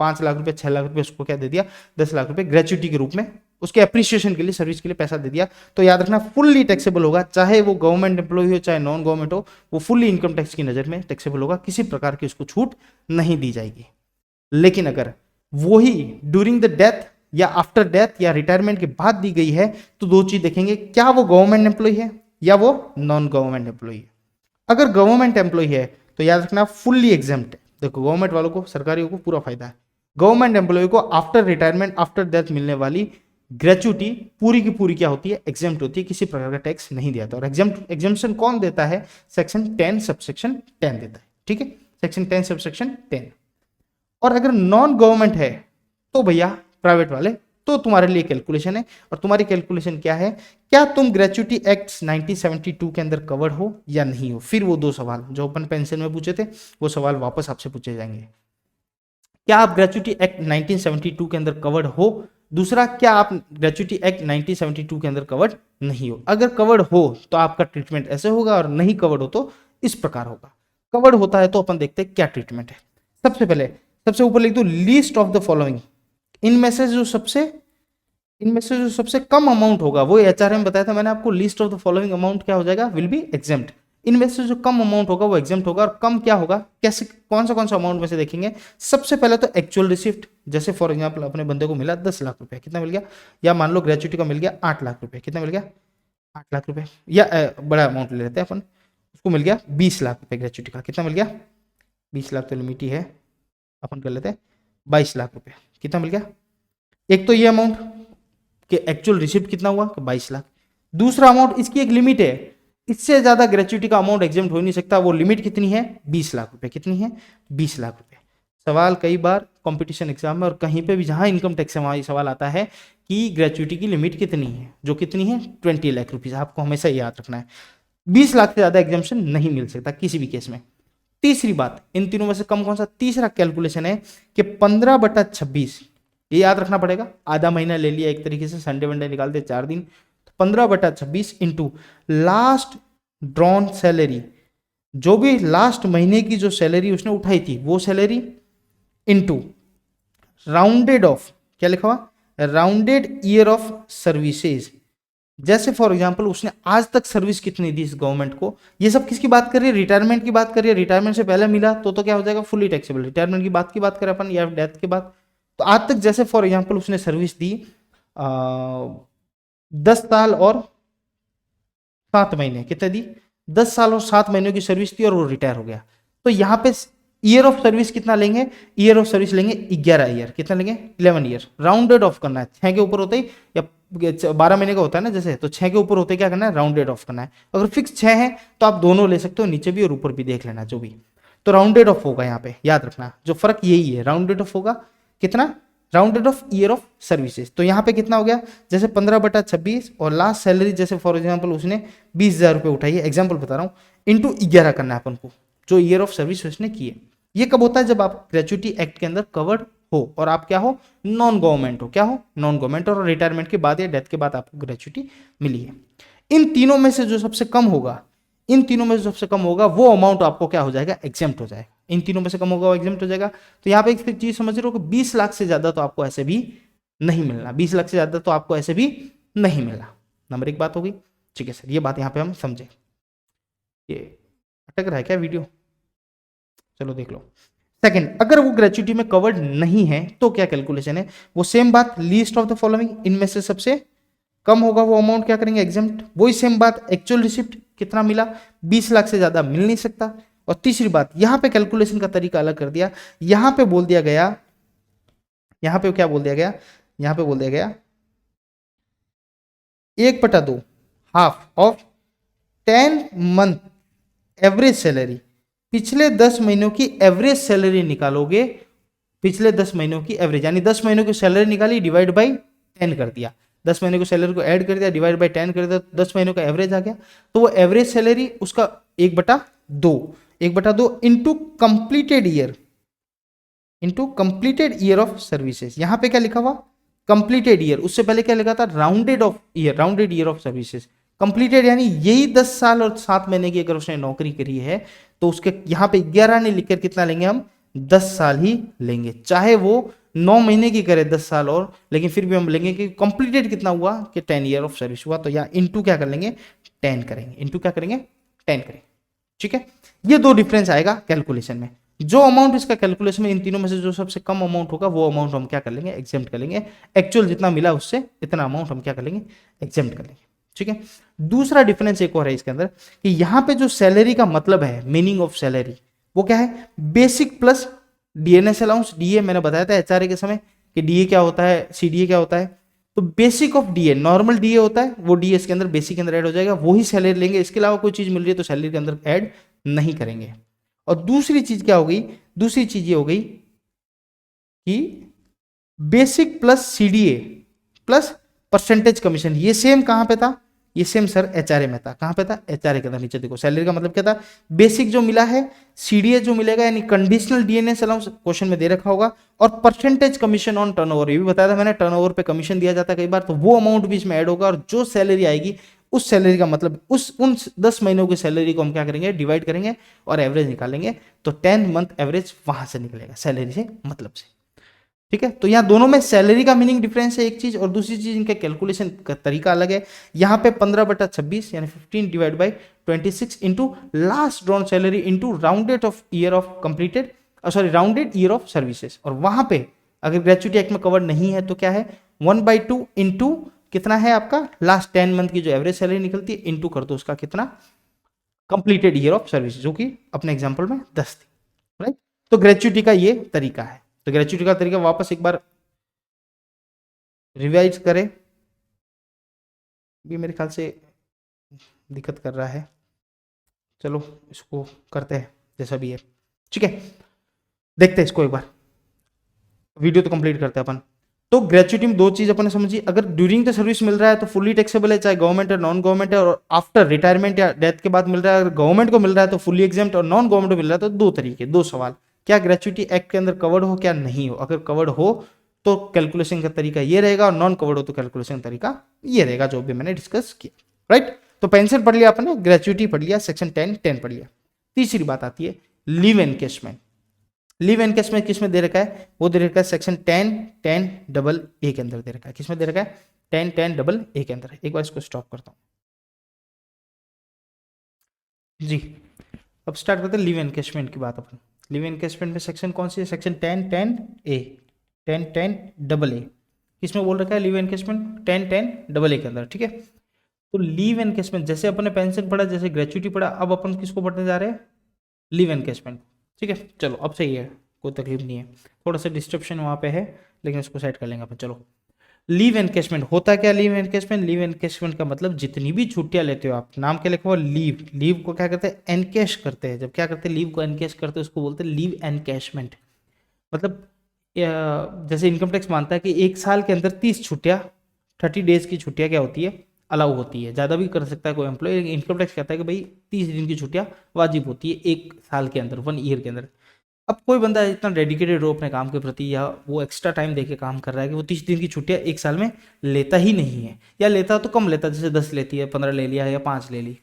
5 लाख रुपए 6 लाख रुपए उसको क्या दे दिया 10 लाख रुपए ग्रेच्युटी के रूप में उसके अप्रिसिएशन के लिए सर्विस के लिए पैसा दे दिया, तो याद रखना फुल्ली टैक्सेबल होगा, चाहे वो गवर्नमेंट एम्प्लॉय हो चाहे नॉन गवर्नमेंट हो, वो फुल्ली इनकम टैक्स की नजर में टैक्सेबल होगा, किसी प्रकार की उसको छूट नहीं दी जाएगी। लेकिन अगर वही ड्यूरिंग द डेथ या आफ्टर डेथ या रिटायरमेंट के बाद दी गई है तो 2 चीज देखेंगे, क्या वो गवर्नमेंट एम्प्लॉय है या वो नॉन गवर्नमेंट एम्प्लॉय है। अगर गवर्नमेंट एम्प्लॉय है तो याद रखना फुल्ली एग्जेम्प्ट है। देखो गवर्नमेंट वालों को, सरकारियों को पूरा फायदा है। गवर्नमेंट एम्प्लॉय को आफ्टर रिटायरमेंट, आफ्टर डेथ मिलने वाली ग्रेचुटी पूरी की पूरी क्या होती है, एग्जेम्प्ट होती है, किसी प्रकार का टैक्स नहीं दिया था। और एग्जेम्पशन कौन देता है, सेक्शन 10 सबसेक्शन 10 देता है, ठीक है, सेक्शन 10 सबसेक्शन 10। और अगर नॉन गवर्नमेंट है तो भैया प्राइवेट वाले, तो तुम्हारे लिए कैलकुलेशन है। और तुम्हारी कैलकुलेशन क्या है, क्या तुम ग्रेचुटी एक्ट 1972 के अंदर कवर्ड हो या नहीं हो। फिर वो दो सवाल जो अपन पेंशन में पूछे थे वो सवाल वापस आपसे पूछे जाएंगे। क्या आप ग्रेचुटी एक्ट 1972 के अंदर कवर्ड हो, दूसरा क्या आप ग्रेचुटी एक्ट 1972 के अंदर कवर्ड नहीं हो। अगर कवर्ड हो तो आपका ट्रीटमेंट ऐसे होगा, और नहीं कवर्ड हो तो इस प्रकार होगा। कवर्ड होता है तो अपन देखते हैं क्या ट्रीटमेंट है। सबसे पहले सबसे ऊपर लिख दो लीस्ट ऑफ द फॉलोइंग, इनमें से जो सबसे कम अमाउंट होगा, वो एचआरए में बताया था मैंने आपको, list of the following amount क्या हो जाएगा, विल बी एग्जेम्प्ट। इनमें से जो कम अमाउंट होगा वो एग्जेम्प्ट होगा। और कम क्या होगा, कैसे, कौन सा अमाउंट में से देखेंगे। सबसे पहले तो एक्चुअल रिसिप्ट, जैसे फॉर एग्जाम्पल अपने बंदे को मिला 10 लाख रुपए, कितना मिल गया, या मान लो ग्रेचुटी का मिल गया 8 लाख रुपए, कितना मिल गया 8 लाख रुपए, या बड़ा अमाउंट ले लेते हैं अपन, उसको मिल गया 20 लाख रुपए ग्रेचुटी का, कितना मिल गया 20 लाख, तो लिमिट ही है, अपन कर लेते हैं 22 लाख रुपए, कितना मिल गया। एक तो ये अमाउंट कि एक्चुअल रिसिप्ट कितना हुआ, 22 लाख। दूसरा अमाउंट, इसकी एक लिमिट है, इससे ज्यादा ग्रेचुटी का अमाउंट एग्जेम्प्ट हो नहीं सकता, वो लिमिट कितनी है 20 लाख रुपए, कितनी है 20 लाख रुपए। सवाल कई बार कंपटीशन एग्जाम में और कहीं पे भी जहां इनकम टैक्स में सवाल आता है कि ग्रेचुटी की लिमिट कितनी है, जो कितनी है 20 लाख रुपीज, आपको हमेशा याद रखना है। 20 लाख से ज्यादा एग्जाम्पशन नहीं मिल सकता किसी भी केस में। तीसरी बात, इन तीनों में से कम कौन सा, तीसरा कैलकुलेशन है कि 15/26, ये याद रखना पड़ेगा, आधा महीना ले लिया एक तरीके से, संडे वनडे निकालते 4 दिन, तो 15/26 इंटू लास्ट ड्रॉन सैलरी, जो भी लास्ट महीने की जो सैलरी उसने उठाई थी वो सैलरी, इंटू राउंडेड ऑफ, क्या लिखा हुआ, राउंडेड ईयर ऑफ सर्विसेज। जैसे फॉर एग्जांपल उसने आज तक सर्विस कितनी दी इस गवर्नमेंट को, ये सब किसकी बात कर रही है, रिटायरमेंट की बात कर रही है। रिटायरमेंट से पहले मिला तो क्या हो जाएगा, फुली टैक्सेबल। रिटायरमेंट की बात करें अपन, या डेथ के बाद, तो आज तक जैसे फॉर एग्जांपल उसने सर्विस दी 10 साल और 7 महीने, कितने दी 10 साल और 7 महीनों की सर्विस दी और वो रिटायर हो गया, तो यहाँ पे ईयर ऑफ सर्विस कितना लेंगे, ईयर ऑफ सर्विस लेंगे 11 ईयर, कितना लेंगे 11 ईयर, राउंडेड ऑफ करना है, 6 के ऊपर होते ही, या 12 महीने का होता है ना जैसे, तो 6 के ऊपर होते क्या करना है, राउंडेड ऑफ करना है। अगर फिक्स 6 है तो आप दोनों ले सकते हो, नीचे भी और ऊपर भी देख लेना जो भी, तो राउंडेड ऑफ होगा यहाँ पे, याद रखना जो फर्क यही है, राउंडेड ऑफ होगा कितना, rounded off year of services. तो यहाँ पे कितना हो गया, जैसे 15/26 और लास्ट सैलरी जैसे फॉर एग्जाम्पल उसने 20,000 रुपये उठाई है, एग्जाम्पल बता रहा हूँ, इंटू 11 करना है अपन को, जो ईयर ऑफ सर्विस उसने की है। ये कब होता है, जब आप ग्रेचुटी एक्ट के अंदर कवर्ड हो और आप क्या हो, नॉन गवर्नमेंट हो, क्या हो, नॉन गवर्नमेंट, और रिटायरमेंट के बाद या डेथ के बाद आपको ग्रेचुटी मिली है। इन तीनों में से जो सबसे कम होगा, इन तीनों में से सबसे कम होगा वो अमाउंट आपको क्या हो जाएगा, एग्जेम्प्ट हो जाएगा। इन तीनों में से कम होगा वो एग्जेम्प्ट हो जाएगा। तो यहाँ पे एक चीज समझ रहे हो कि 20 लाख से ज्यादा तो आपको ऐसे भी नहीं मिलना, 20 लाख से ज्यादा तो आपको ऐसे भी नहीं मिलना। नंबर एक बात होगी, ठीक है सर, ये बात यहाँ पे हम समझे। ये अटक रहा है क्या वीडियो, चलो देख लो। सेकंड, अगर वो ग्रेचुटी में कवर्ड नहीं है तो क्या कैलकुलेशन है, वो सेम बात, लीस्ट ऑफ द फॉलोइंग, इनमें से सबसे कम होगा वो अमाउंट क्या करेंगे, एग्जेम्प्ट। वही सेम बात, एक्चुअल रिसिप्ट कितना मिला, 20 लाख से ज्यादा मिल नहीं सकता। और तीसरी बात, यहां पे कैलकुलेशन का तरीका अलग कर दिया, यहां पे बोल दिया गया, यहां पे क्या बोल दिया गया, यहां पे बोल दिया गया 1/2 half of 10 month average salary, पिछले 10 महीनों की एवरेज सैलरी निकालोगे, पिछले 10 महीनों की एवरेज, यानी 10 महीनों की सैलरी निकाली, डिवाइड बाई 10 कर दिया, 10 महीने की सैलरी को ऐड कर दिया, डिवाइड बाई 10 कर दिया, 10 महीनों का एवरेज आ गया। तो वो एवरेज सैलरी उसका 1/2 into completed year, into completed year of services. यहां पे क्या लिखा हुआ, कंप्लीटेड ईयर, उससे पहले क्या लिखा था, rounded off year, rounded year of services. Completed यानी यही 10 साल और 7 महीने की अगर उसने नौकरी करी है तो उसके यहाँ पे 11 नहीं लिखकर कितना लेंगे हम, 10 साल ही लेंगे, चाहे वो 9 महीने की करे 10 साल और, लेकिन फिर भी हम लेंगे कि कंप्लीटेड कितना हुआ कि 10 ईयर ऑफ सर्विस हुआ, तो यहाँ इंटू क्या कर लेंगे 10 करेंगे, इंटू क्या करेंगे 10 करेंगे, ठीक है। ये दो डिफरेंस आएगा कैलकुलेशन में, जो अमाउंट इसका कैलकुलेशन में इन तीनों में से जो सबसे कम अमाउंट होगा वो अमाउंट हम क्या कर लेंगे, एग्जेम्प्ट कर लेंगे, एक्चुअल जितना मिला उससे इतना अमाउंट हम क्या कर लेंगे, एग्जेम्प्ट कर लेंगे, ठीक है। दूसरा डिफरेंस एक और है इसके अंदर कि यहाँ पे जो सैलरी का मतलब है, मीनिंग ऑफ सैलरी, वो क्या है, basic plus DNS allowance. DA मैंने बताया था एचआरए के समय कि डीए क्या होता है, सीडीए क्या होता है। तो basic of DA, normal DA होता है, वो डीए इसके अंदर बेसिक के अंदर ऐड हो जाएगा, वही सैलरी लेंगे। इसके अलावा कोई चीज मिल रही है तो सैलरी के अंदर ऐड नहीं करेंगे। और दूसरी चीज क्या हो गई, दूसरी चीज ये हो गई कि basic plus CDA plus percentage commission. ये सेम कहां पे था, ये सेम सर एचआरए में था। कहां पे था, एचआरए के अंदर। नीचे देखो सैलरी का मतलब क्या था, बेसिक जो मिला है, सीडीए जो मिलेगा यानी कंडीशनल डीएनएस अलाउंस क्वेश्चन में दे रखा होगा, और परसेंटेज कमीशन ऑन टर्नओवर। ये भी बताया था मैंने, टर्नओवर पे कमीशन दिया जाता है कई बार, तो वो अमाउंट भी इसमें ऐड होगा। और जो सैलरी आएगी उस सैलरी का मतलब उन 10 महीनों की सैलरी को हम क्या करेंगे, डिवाइड करेंगे और एवरेज निकालेंगे। तो 10 मंथ एवरेज वहां से निकलेगा, सैलरी से मतलब से। ठीक है, तो यहां दोनों में सैलरी का मीनिंग डिफरेंस है एक चीज, और दूसरी चीज इनके कैलकुलेशन का तरीका अलग है। यहां पे 15/26 यानी 15 divide by 26 into last drawn salary into rounded off year of completed, sorry rounded year of services. और वहां पे अगर ग्रेचुइटी एक्ट में कवर नहीं है तो क्या है, 1/2 इंटू कितना है आपका लास्ट 10 मंथ की जो एवरेज सैलरी निकलती है, इंटू कर दो उसका कितना कंप्लीटेड ईयर ऑफ सर्विस, जो कि अपने एग्जाम्पल में 10 थी। राइट, तो ग्रेचुइटी का ये तरीका है। तो ग्रेचुइटी का तरीका वापस एक बार रिवाइज करें, ये मेरे ख्याल से दिक्कत कर रहा है। चलो इसको करते हैं जैसा भी है, ठीक है। देखते हैं इसको एक बार, वीडियो तो कंप्लीट करते हैं अपन। तो ग्रेचुइटी में दो चीज अपन ने समझी, अगर ड्यूरिंग द सर्विस मिल रहा है तो फुल्ली टैक्सेबल है, चाहे गवर्नमेंट है नॉन गवर्नमेंट है। और आफ्टर रिटायरमेंट या डेथ के बाद मिल रहा है, अगर गवर्नमेंट को मिल रहा है तो फुल्ली एग्जेम्प्ट, और नॉन गवर्नमेंट को मिल रहा है तो दो तरीके, दो सवाल, क्या ग्रेचुइटी एक्ट के अंदर कवर्ड हो क्या नहीं हो। अगर कवर्ड हो तो कैलकुलेशन का तरीका ये रहेगा, और नॉन कवर्ड हो तो कैलकुलेशन का तरीका ये रहेगा, जो भी मैंने डिस्कस किया। राइट, तो पेंशन पढ़ लिया आपने, ग्रेचुइटी पढ़ लिया, सेक्शन 10 पढ़ लिया। तीसरी बात आती है लीव एनकेशमेंट। लीव एनकेशमेंट किसमें दे रखा है, वो दे रखा है सेक्शन 10(10)(a) के अंदर दे रखा है। किसमें दे रखा है, 10(10)(a) के अंदर। एक बार इसको स्टॉप करता हूं जी। अब स्टार्ट करते हैं लीव एनकेशमेंट की बात। अपन लीव एनकेशमेंट में सेक्शन कौन सी है, सेक्शन 10(10)(a), 10(10)(a). किसमें बोल रखा है लीव एनकेशमेंट, 10(10)(a) के अंदर। ठीक है, तो लीव एनकेशमेंट जैसे अपन ने पेंशन पढ़ा, जैसे ग्रेचुइटी पढ़ा, अब अपन किसको पढ़ने जा रहे हैं, लीव एनकेशमेंट। ठीक है, चलो अब सही है, कोई तकलीफ नहीं है। थोड़ा सा डिस्ट्रप्शन वहाँ पे है, लेकिन इसको सेट कर लेंगे अपन। चलो, लीव एनकेशमेंट होता क्या, लीव एनकेशमेंट, लीव एनकेशमेंट का मतलब जितनी भी छुट्टियां लेते हो आप, नाम क्या लिखा हुआ लीव, लीव को क्या करते हैं, एनकेश करते हैं। जब क्या करते हैं, लीव को एनकेश करते हैं, उसको बोलते हैं लीव एनकेशमेंट। मतलब जैसे इनकम टैक्स मानता है कि एक साल के अंदर 30 छुट्टियां, 30 डेज की छुट्टियां क्या होती है, अलाउ होती है। ज़्यादा भी कर सकता है कोई एम्प्लॉय, इनकम टैक्स कहता है कि भाई 30 दिन की छुट्टियां वाजिब होती है एक साल के अंदर, 1 ईयर के अंदर। अब कोई बंदा इतना डेडिकेटेड हो अपने काम के प्रति, या वो एक्स्ट्रा टाइम देके काम कर रहा है कि वो 30 दिन की छुट्टियां एक साल में लेता ही नहीं है, या लेता तो कम लेता, जैसे 10 लेती है, 15 ले लिया या 5 ले ली।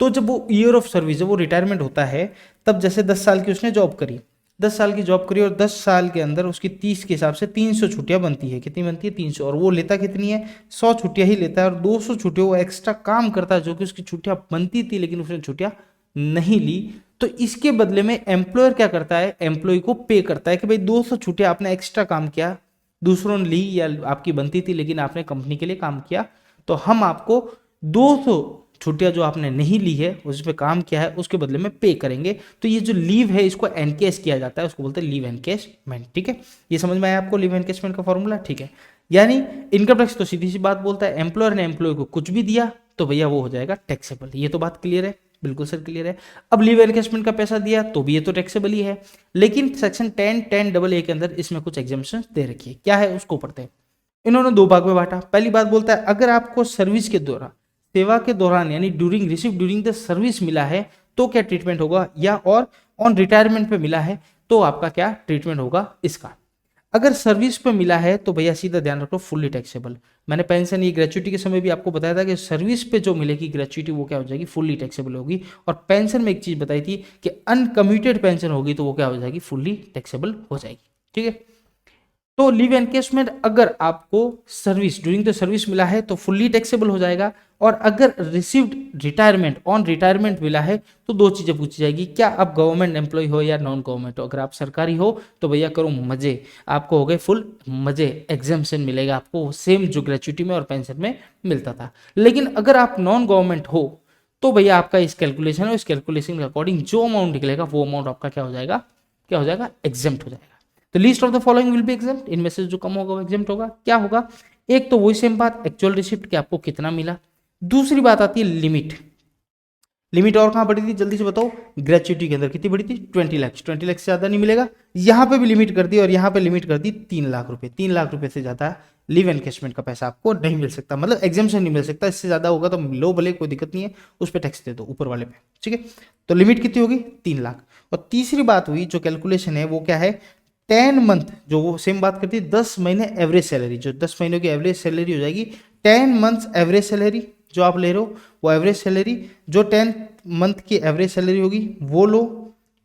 तो जब वो ईयर ऑफ सर्विस, जब वो रिटायरमेंट होता है, तब जैसे 10 साल की उसने जॉब करी, 10 साल की जॉब करी, और 10 साल के अंदर उसकी 30 के हिसाब से 300 छुट्टियां बनती है। कितनी बनती है, 300। और वो लेता कितनी है, 100 छुट्टियां ही लेता है, और 200 छुट्टियां वो एक्स्ट्रा काम करता है, जो कि उसकी छुट्टियां बनती थी लेकिन उसने छुट्टियां नहीं ली। तो इसके बदले में एम्प्लॉयर क्या करता है, एम्प्लॉय को पे करता है कि भाई 200 छुट्टियां आपने एक्स्ट्रा काम किया, दूसरों ने ली या आपकी बनती थी लेकिन आपने कंपनी के लिए काम किया, तो हम आपको 200 छुट्टियां जो आपने नहीं ली है, उस पर काम किया है, उसके बदले में पे करेंगे। तो ये जो लीव है इसको एनकेश किया जाता है, उसको बोलते हैं लीव एनकेशमेंट। ठीक है, ये समझ में आया आपको लीव एनकेशमेंट का फॉर्मूला। ठीक है, यानी इनकम टैक्स तो सीधी सी बात बोलता है, एम्प्लॉयर ने एम्प्लॉय को कुछ भी दिया तो भैया वो हो जाएगा टैक्सेबल। ये तो बात क्लियर है, बिल्कुल सर क्लियर है। अब लीव एनकेशमेंट का पैसा दिया तो भी ये तो टैक्सेबल ही है, लेकिन सेक्शन 10(10)(a) के अंदर इसमें कुछ एग्जम्पशन दे रखी है। क्या है उसको पढ़ते हैं। इन्होंने दो भाग में बांटा। पहली बात बोलता है अगर आपको सर्विस के दौरान, सेवा के दौरान यानी ड्यूरिंग द सर्विस मिला है तो क्या ट्रीटमेंट होगा, या और ऑन रिटायरमेंट पे मिला है तो आपका क्या ट्रीटमेंट होगा इसका। अगर सर्विस पे मिला है तो भैया सीधा ध्यान रखो फुल्ली टैक्सेबल। मैंने पेंशन ये ग्रेचुइटी के समय भी आपको बताया था कि सर्विस पे जो मिलेगी ग्रेचुइटी वो क्या हो जाएगी, फुल्ली टैक्सेबल होगी। और पेंशन में एक चीज बताई थी कि अनकम्यूटेड पेंशन होगी तो वो क्या हो जाएगी, फुल्ली टैक्सेबल हो जाएगी। ठीक है, तो लीव एनकेशमेंट अगर आपको सर्विस ड्यूरिंग द सर्विस मिला है तो फुल्ली टैक्सेबल हो जाएगा, और अगर रिसीव्ड रिटायरमेंट ऑन रिटायरमेंट मिला है तो दो चीजें पूछी जाएगी, क्या आप गवर्नमेंट एम्प्लॉय हो या नॉन गवर्नमेंट हो। अगर आप सरकारी हो तो भैया करो मजे, आपको हो गए फुल मजे, एग्जाम्पशन मिलेगा आपको सेम जो ग्रेचुइटी में और पेंशन में मिलता था। लेकिन अगर आप नॉन गवर्नमेंट हो तो भैया आपका इस कैलकुलेशन है, इस कैलकुलेशन के अकॉर्डिंग जो अमाउंट निकलेगा वो अमाउंट आपका क्या हो जाएगा, क्या हो जाएगा, एग्जेम्प्ट हो जाएगा। तो least of the following will be exempt, इनमें से जो कम होगा वो एग्जेम्प्ट होगा। क्या होगा, एक तो वही सेम बात एक्चुअल रिसिप्ट कि आपको कितना मिला। दूसरी बात आती है लिमिट। लिमिट और कहाँ बढ़ी थी जल्दी से बताओ, ग्रेच्युटी के अंदर कितनी बढ़ी थी, 20 लाख। 20 लाख से ज़्यादा नहीं मिलेगा। यहाँ पे भी लिमिट कर दी और यहाँ पे लिमिट कर दी 3 लाख रुपए। 3 लाख रुपए से ज़्यादा लीव एनकेशमेंट का पैसा आपको नहीं मिल सकता, मतलब एग्जेम्पशन नहीं मिल सकता। इससे ज़्यादा होगा तो लो भले, कोई दिक्कत नहीं है, उस पर टैक्स दे दो ऊपर वाले पे, ठीक है। तो लिमिट कितनी होगी, 3 लाख। और तीसरी बात हुई जो कैलकुलेशन है वो क्या है, 10 मंथ, जो वो सेम बात करती है 10 महीने एवरेज सैलरी, जो 10 महीनों की एवरेज सैलरी हो जाएगी 10 मंथ्स एवरेज सैलरी जो आप ले रहे हो वो एवरेज सैलरी, जो 10 मंथ की एवरेज सैलरी होगी वो लो,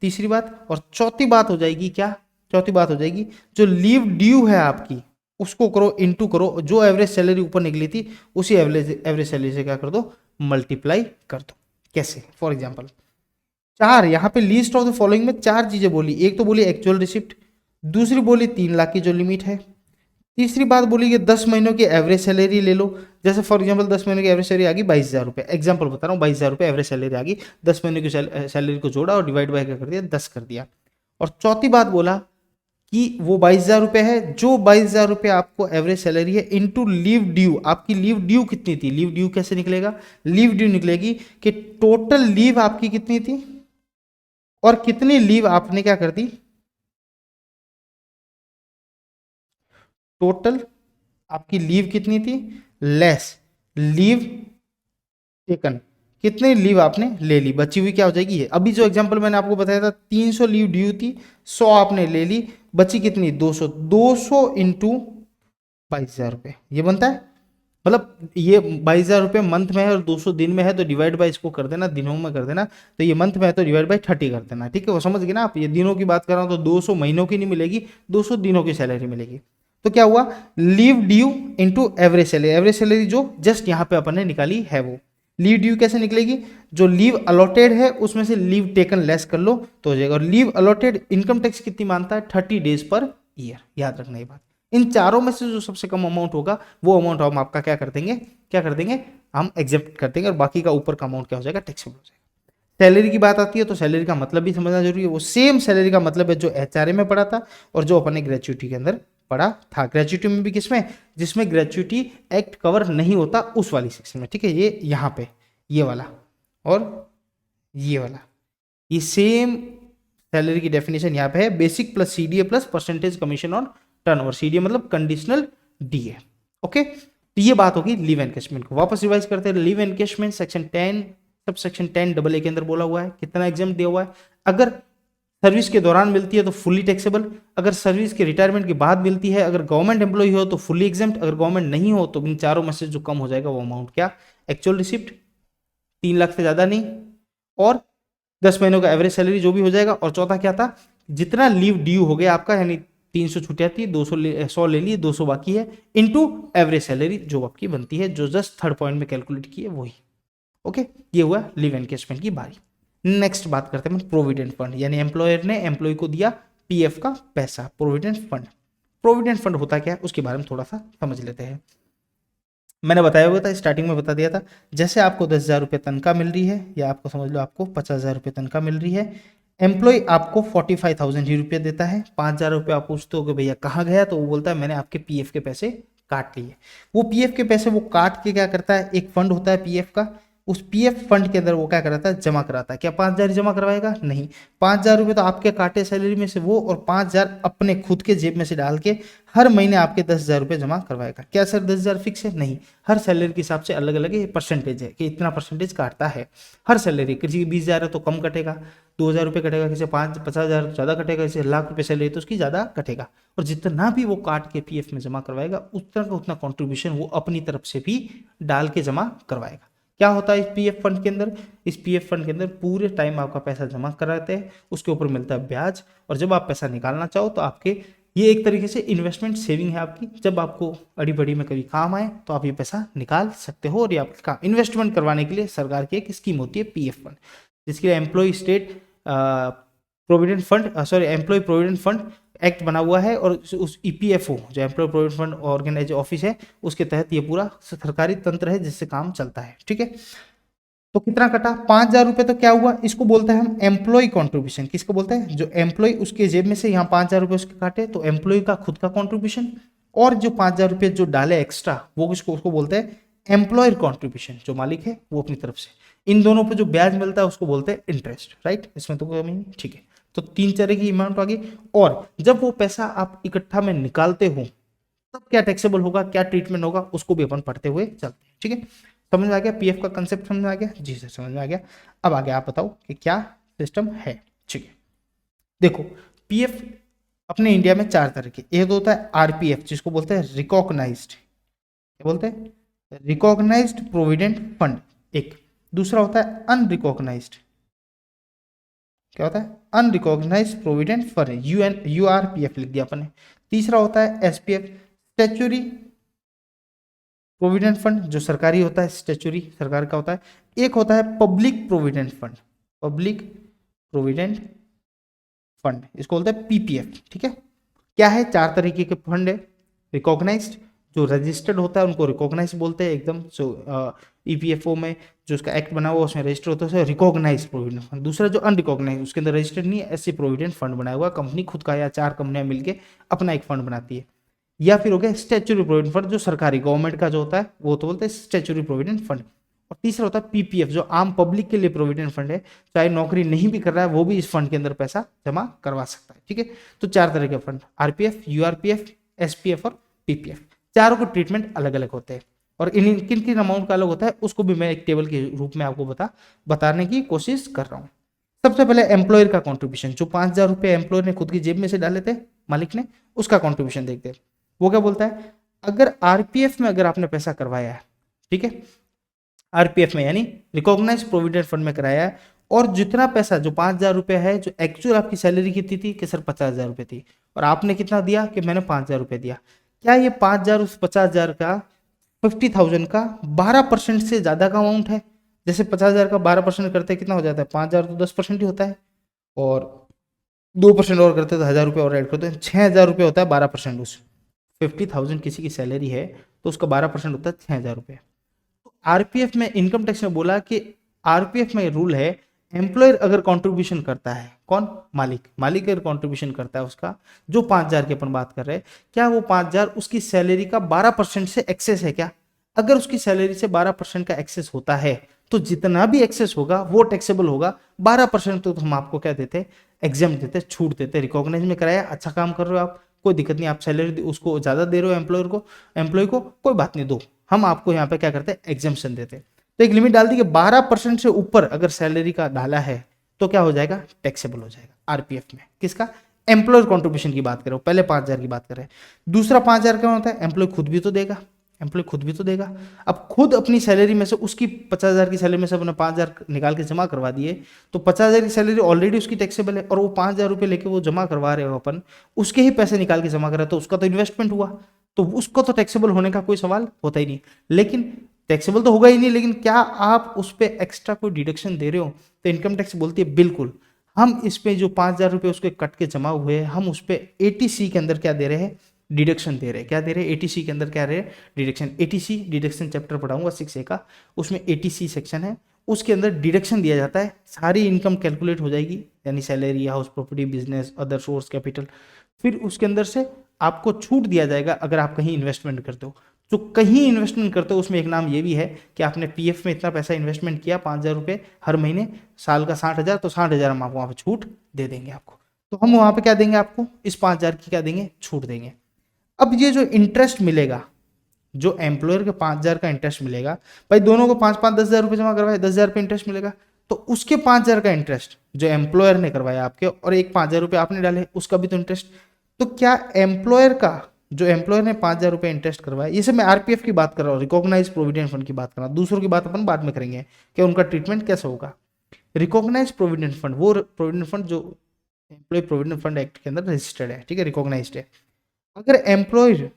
तीसरी बात। और चौथी बात हो जाएगी क्या, चौथी बात हो जाएगी जो लीव ड्यू है आपकी उसको करो, इनटू करो, जो एवरेज सैलरी ऊपर निकली थी उसी एवरेज सैलरी से क्या कर दो, मल्टीप्लाई कर दो। कैसे, फॉर एग्जाम्पल चार, यहाँ पे लिस्ट ऑफ द फॉलोइंग में 4 चीजें बोली। एक तो बोली एक्चुअल रिसिप्ट, दूसरी बोली 3 लाख की जो लिमिट है, तीसरी बात बोली कि 10 महीनों की एवरेज सैलरी ले लो। जैसे फॉर एग्जांपल 10 महीनों की एवरेज सैलरी आ गई 22,000 रुपये, एग्जांपल बता रहा हूँ, 22,000 रुपये एवरेज सैलरी आ गई, 10 महीने की सैलरी को जोड़ा और डिवाइड बाय क्या कर दिया, 10 कर दिया। और चौथी बात बोला कि वो 22,000 रुपये है, जो 22,000 रुपये आपको एवरेज सैलरी है इनटू लीव ड्यू। आपकी लीव ड्यू कितनी थी, लीव ड्यू कैसे निकलेगा, लीव ड्यू निकलेगी कि टोटल लीव आपकी कितनी थी और कितनी लीव आपने क्या कर दी, टोटल आपकी लीव कितनी थी लेस लीव टेकन, कितनी लीव आपने ले ली, बची हुई क्या हो जाएगी ये। अभी जो एग्जांपल मैंने आपको बताया था 300 लीव ड्यू थी, 100 आपने ले ली, बची कितनी 200, 200 इंटू 22,000 रुपये, ये बनता है। मतलब ये 22,000 रुपये मंथ में है और 200 दिन में है तो डिवाइड बाय इसको कर देना, दिनों में कर देना। तो ये मंथ में है तो डिवाइड बाय 30 कर देना, ठीक है। वो समझ गए ना आप, ये दिनों की बात कर रहा हूँ तो 200 महीनों की नहीं मिलेगी, 200 दिनों की सैलरी मिलेगी। तो क्या हुआ, leave due into average salary, average salary जो जस्ट यहाँ पे अपन ने निकाली है वो। लीव ड्यू कैसे निकलेगी, जो लीव अलॉटेड है उसमें से लीव टेकन लेस कर लो तो हो जाएगा। और लीव अलॉटेड इनकम टैक्स कितनी मानता है, 30 डेज पर ईयर, याद रखना ये बात। इन चारों में से जो सबसे कम अमाउंट होगा वो अमाउंट हम आपका क्या कर देंगे, क्या कर देंगे, हम एग्जेप्ट कर देंगे और बाकी का ऊपर का अमाउंट क्या हो जाएगा, टैक्सेबल हो जाएगा। सैलरी की बात आती है तो सैलरी का मतलब भी समझना जरूरी है। वो सेम सैलरी का मतलब है जो एचआरए में पढ़ा था और जो अपने ग्रेच्युटी के अंदर पढ़ा था। ग्रेच्युटी में भी किसमें, जिसमें ग्रेच्युटी एक्ट कवर नहीं होता उस वाली सेक्शन में, ठीक है। ये यहाँ पे ये वाला और ये वाला, ये सेम सैलरी की डेफिनेशन यहाँ पे है, basic plus CDA plus percentage commission on turnover. CDA मतलब कंडीशनल डीए, ओके। तो ये बात होगी लीव एनकेशमेंट को। वापस रिवाइज करते हैं, leave encashment section 10 sub section 10 AA के अंदर बोला हुआ है, कितना एग्जाम दिया हुआ है, अगर सर्विस के दौरान मिलती है तो फुली टैक्सेबल, अगर सर्विस के रिटायरमेंट के बाद मिलती है, अगर गवर्नमेंट एम्प्लॉय हो तो फुली एग्जेम्प्ट, अगर गवर्नमेंट नहीं हो तो इन चारों में से जो कम हो जाएगा वो अमाउंट क्या, एक्चुअल रिसिप्ट 3 लाख से ज्यादा नहीं, और 10 महीनों का एवरेज सैलरी जो भी हो जाएगा। और चौथा क्या था, जितना लीव ड्यू हो गया आपका, यानी 300 छुट्टियां थी, 100 ले लिए, 200 बाकी है, इनटू एवरेज सैलरी जो आपकी बनती है, जो जस्ट थर्ड पॉइंट में कैलकुलेट की है वही, ओके। ये हुआ लीव एनकेशमेंट की बारी। नेक्स्ट बात करते हैं प्रोविडेंट फंड, यानी एम्प्लॉयर ने एम्प्लॉय को दिया पीएफ का पैसा, प्रोविडेंट फंड। प्रोविडेंट फंड होता क्या है उसके बारे में थोड़ा सा समझ लेते हैं। मैंने बताया हुआ था, स्टार्टिंग में बता दिया था, जैसे आपको 10,000 रुपये तनख्वाह मिल रही है, या आपको समझ लो आपको 50,000 रुपये तनख्वाह मिल रही है, एम्प्लॉय आपको 45,000 ही रुपये देता है। 5,000 रुपये आप पूछते हो कि भैया कहाँ गया, तो वो बोलता है मैंने आपके पीएफ के पैसे काट लिए। वो पीएफ के पैसे वो काट के क्या करता है, एक फंड होता है पीएफ का, उस पीएफ फंड के अंदर वो क्या कराता है, जमा कराता है। क्या 5,000 जमा करवाएगा, नहीं, 5,000 रुपये तो आपके काटे सैलरी में से वो, और 5,000 अपने खुद के जेब में से डाल के हर महीने आपके 10,000 रुपये जमा करवाएगा। क्या सर 10,000 फिक्स है, नहीं, हर सैलरी के हिसाब से अलग अलग परसेंटेज है कि इतना परसेंटेज काटता है हर सैलरी। किसी की 20,000 है तो कम कटेगा, 2,000 रुपये कटेगा, किसी 50,000 ज़्यादा कटेगा, किसी लाख रुपये सैलरी तो उसकी ज़्यादा कटेगा। और जितना भी वो काट के पीएफ में जमा करवाएगा उतना का उतना कॉन्ट्रीब्यूशन वो अपनी तरफ से भी डाल के जमा करवाएगा। क्या होता है इस पीएफ फंड के अंदर, इस पीएफ फंड के अंदर पूरे टाइम आपका पैसा जमा कराते हैं, उसके ऊपर मिलता है ब्याज, और जब आप पैसा निकालना चाहो तो आपके ये एक तरीके से इन्वेस्टमेंट सेविंग है आपकी। जब आपको अड़ी बड़ी में कभी काम आए तो आप ये पैसा निकाल सकते हो, और ये आपका काम इन्वेस्टमेंट करवाने के लिए सरकार की एक स्कीम होती है पीएफ फंड, जिसके लिए employ state provident fund, sorry employ provident fund act बना हुआ है, और उस ईपीएफओ जो employ provident fund organise office है उसके तहत ये पूरा सरकारी तंत्र है जिससे काम चलता है, ठीक है। तो कितना कटा, 5,000 रुपये। तो क्या हुआ, इसको बोलते हैं हम एम्प्लॉय कॉन्ट्रीब्यूशन। किसको बोलते हैं, जो एम्प्लॉय उसके जेब में से यहाँ 5,000 रुपये उसके काटे, तो एम्प्लॉय का खुद का कॉन्ट्रीब्यूशन, और जो 5,000 रुपये जो डाले एक्स्ट्रा वो उसको बोलते हैं एम्प्लॉयर कॉन्ट्रीब्यूशन, जो मालिक है वो अपनी तरफ से। इन दोनों पे जो ब्याज मिलता है उसको बोलते हैं इंटरेस्ट, राइट। इसमें तो कोई नहीं, ठीक है। तो 3 तरह की अमाउंट आ गई। और जब वो पैसा आप इकट्ठा में निकालते हो तब क्या टैक्सेबल होगा, क्या ट्रीटमेंट होगा, उसको भी अपन पढ़ते हुए चलते हैं, ठीक है। समझ में आ गया, पीएफ का कंसेप्ट समझ में आ गया, जी सर समझ में आ गया। अब आगे आप बताओ कि क्या सिस्टम है, ठीक है। देखो, पीएफ अपने इंडिया में 4 तरह के, एक तो होता है आरपीएफ जिसको बोलते हैं रिकॉग्नाइज्ड, क्या बोलते हैं, रिकॉग्नाइज्ड प्रोविडेंट फंड एक। दूसरा होता है अनरिकॉग्नाइज्ड, क्या होता है, अनरिकॉग्नाइज्ड प्रोविडेंट फंड, यूआरपीएफ लिख दिया अपन ने। तीसरा होता है एसपीएफ, स्टैच्यूरी प्रोविडेंट फंड, जो सरकारी होता है, स्टैच्यूरी सरकार का होता है। एक होता है public provident fund, public provident fund, इसको बोलते हैं पीपीएफ, ठीक है। क्या है, 4 तरीके के फंड है। रिकॉग्नाइज्ड, जो रजिस्टर्ड होता है उनको रिकॉग्नाइज बोलते हैं एकदम, जो ईपीएफओ में जो उसका एक्ट बना हुआ उसमें रजिस्टर होता है उसे रिकॉग्नाइज प्रोविडेंट फंड। दूसरा जो अनरिकॉग्नाइज, उसके अंदर रजिस्टर्ड नहीं है, ऐसे प्रोविडेंट फंड बनाया हुआ कंपनी खुद का या 4 कंपनियां मिलकर अपना एक फंड बनाती है। या फिर हो गया स्टैच्यूरी प्रोविडेंट फंड, जो सरकारी गवर्नमेंट का जो होता है वो तो बोलते हैं स्टैच्यूरी प्रोविडेंट फंड। और तीसरा होता है पीपीएफ, जो आम पब्लिक के लिए प्रोविडेंट फंड है, चाहे नौकरी नहीं भी कर रहा है वो भी इस फंड के अंदर पैसा जमा करवा सकता है, ठीक है। तो 4 तरह के फंड, आरपीएफ, यूआरपीएफ, एसपीएफ और पीपीएफ। चारों को ट्रीटमेंट अलग अलग होते हैं और इन किन किन अमाउंट का अलग होता है उसको भी मैं एक टेबल के रूप में आपको बताने की कोशिश कर रहा हूँ। सबसे पहले एम्प्लॉयर का कॉन्ट्रीब्यूशन, जो 5,000 रुपये एम्प्लॉयर ने खुद की जेब में से डाले थे मालिक ने, उसका कॉन्ट्रीब्यूशन देखते हैं। वो क्या बोलता है, अगर आरपीएफ में अगर आपने पैसा करवाया है, ठीक है, आरपीएफ में यानी रिकॉग्नाइज प्रोविडेंट फंड में कराया है, और जितना पैसा जो 5,000 रुपये है, जो एक्चुअल आपकी सैलरी कितनी थी कि सर 50,000 रुपये थी, और आपने कितना दिया कि मैंने 5,000 रुपये दिया, क्या ये 5,000 उस 50,000 का 50,000 का 12% से ज्यादा का अमाउंट है। जैसे 50,000 का 12% करते कितना हो जाता है, 5,000 तो 10% ही होता है, और 2% और करते तो 1,000 रुपये और ऐड करते हैं, 6,000 रुपये होता है 12%। उस 50,000 किसी की सैलरी है तो उसका 12% होता है 6,000 रुपये। तो आरपीएफ में इनकम टैक्स में बोला कि आरपीएफ में रूल है, एम्प्लॉयर अगर कंट्रीब्यूशन करता है, कौन, मालिक अगर कंट्रीब्यूशन करता है उसका, जो 5,000 की अपन बात कर रहे हैं, क्या वो 5,000 उसकी सैलरी का 12% से एक्सेस है क्या। अगर उसकी सैलरी से 12% का एक्सेस होता है तो जितना भी एक्सेस होगा वो टैक्सेबल होगा। 12% तो हम आपको क्या देते, एग्जाम देते, छूट देते। रिकॉग्नाइज में कराया, अच्छा काम कर रहे हो आप, कोई दिक्कत नहीं, आप सैलरी उसको ज्यादा दे रहे हो एम्प्लॉय को कोई बात नहीं, दो, हम आपको यहाँ पे क्या करते हैं, एग्जाम्पशन देते हैं। तो एक लिमिट डाल दी कि 12% से ऊपर अगर सैलरी का डाला है तो क्या हो जाएगा, टैक्सेबल हो जाएगा आरपीएफ में। किसका, एम्प्लॉयर कॉन्ट्रीब्यूशन की बात करो, पहले 5,000 की बात कर रहे हैं। दूसरा 5,000 क्या होता है, एम्प्लॉय खुद भी तो देगा, एम्प्लॉय खुद भी तो देगा। अब खुद अपनी सैलरी में से, उसकी 50,000 की सैलरी में से अपने 5,000 निकाल के जमा करवा दिए, तो 50,000 की सैलरी ऑलरेडी उसकी टैक्सेबल है, और वो 5,000 रुपये लेके वो जमा करवा रहे हो अपन, उसके ही पैसे निकाल के जमा कर रहे हो, तो उसका तो इन्वेस्टमेंट हुआ, तो उसको तो टैक्सेबल होने का कोई सवाल होता ही नहीं। लेकिन टैक्सेबल तो होगा ही नहीं, लेकिन क्या आप उस पर एक्स्ट्रा कोई डिडक्शन दे रहे हो, तो इनकम टैक्स बोलती है बिल्कुल, हम इस पे जो 5,000 रुपये उसके कट के जमा हुए हैं, हम उस पर एटीसी के अंदर क्या दे रहे हैं, डिडक्शन दे रहे हैं। क्या दे रहे हैं, एटीसी के अंदर क्या रहे हैं, डिडक्शन। एटीसी डिडक्शन चैप्टर पढ़ाऊंगा 6A का, उसमें एटीसी सेक्शन है, उसके अंदर डिडक्शन दिया जाता है, सारी इनकम कैलकुलेट हो जाएगी, यानी salary, house property, business, other source capital. फिर उसके अंदर से आपको छूट दिया जाएगा अगर आप कहीं इन्वेस्टमेंट करते हो। जो कहीं इन्वेस्टमेंट करते हो उसमें एक नाम ये भी है कि आपने पीएफ में इतना पैसा इन्वेस्टमेंट किया, 5,000 रुपये हर महीने, साल का 60,000, तो 60,000 हम आपको वहाँ पे छूट दे देंगे आपको। तो हम वहाँ पे क्या देंगे आपको, इस 5,000 की क्या देंगे, छूट देंगे। अब ये जो इंटरेस्ट मिलेगा, जो एम्प्लॉयर के 5,000 का इंटरेस्ट मिलेगा, भाई दोनों को 5-5 10,000 रुपये जमा करवाए, 10,000 रुपये इंटरेस्ट मिलेगा, तो उसके 5,000 का इंटरेस्ट जो एम्प्लॉयर ने करवाया आपके, और एक 5,000 रुपये आपने डाले उसका भी तो इंटरेस्ट। तो क्या एम्प्लॉयर का, जो एम्प्लॉयर ने 5,000 रुपये इंटरेस्ट करवाया, ये सब मैं आरपीएफ की बात कर रहा हूँ, रिकॉग्नाइज प्रोविडेंट फंड की बात कर रहा हूँ, दूसरों की बात अपन बाद में करेंगे कि उनका ट्रीटमेंट कैसा होगा। रिकॉग्नाइज प्रोविडेंट फंड, वो प्रोविडेंट फंड जो एम्प्लॉय प्रोविडेंट फंड एक्ट के अंदर रजिस्टर्ड है, ठीक है, रिकॉग्नाइज्ड है। अगर एम्प्लॉयर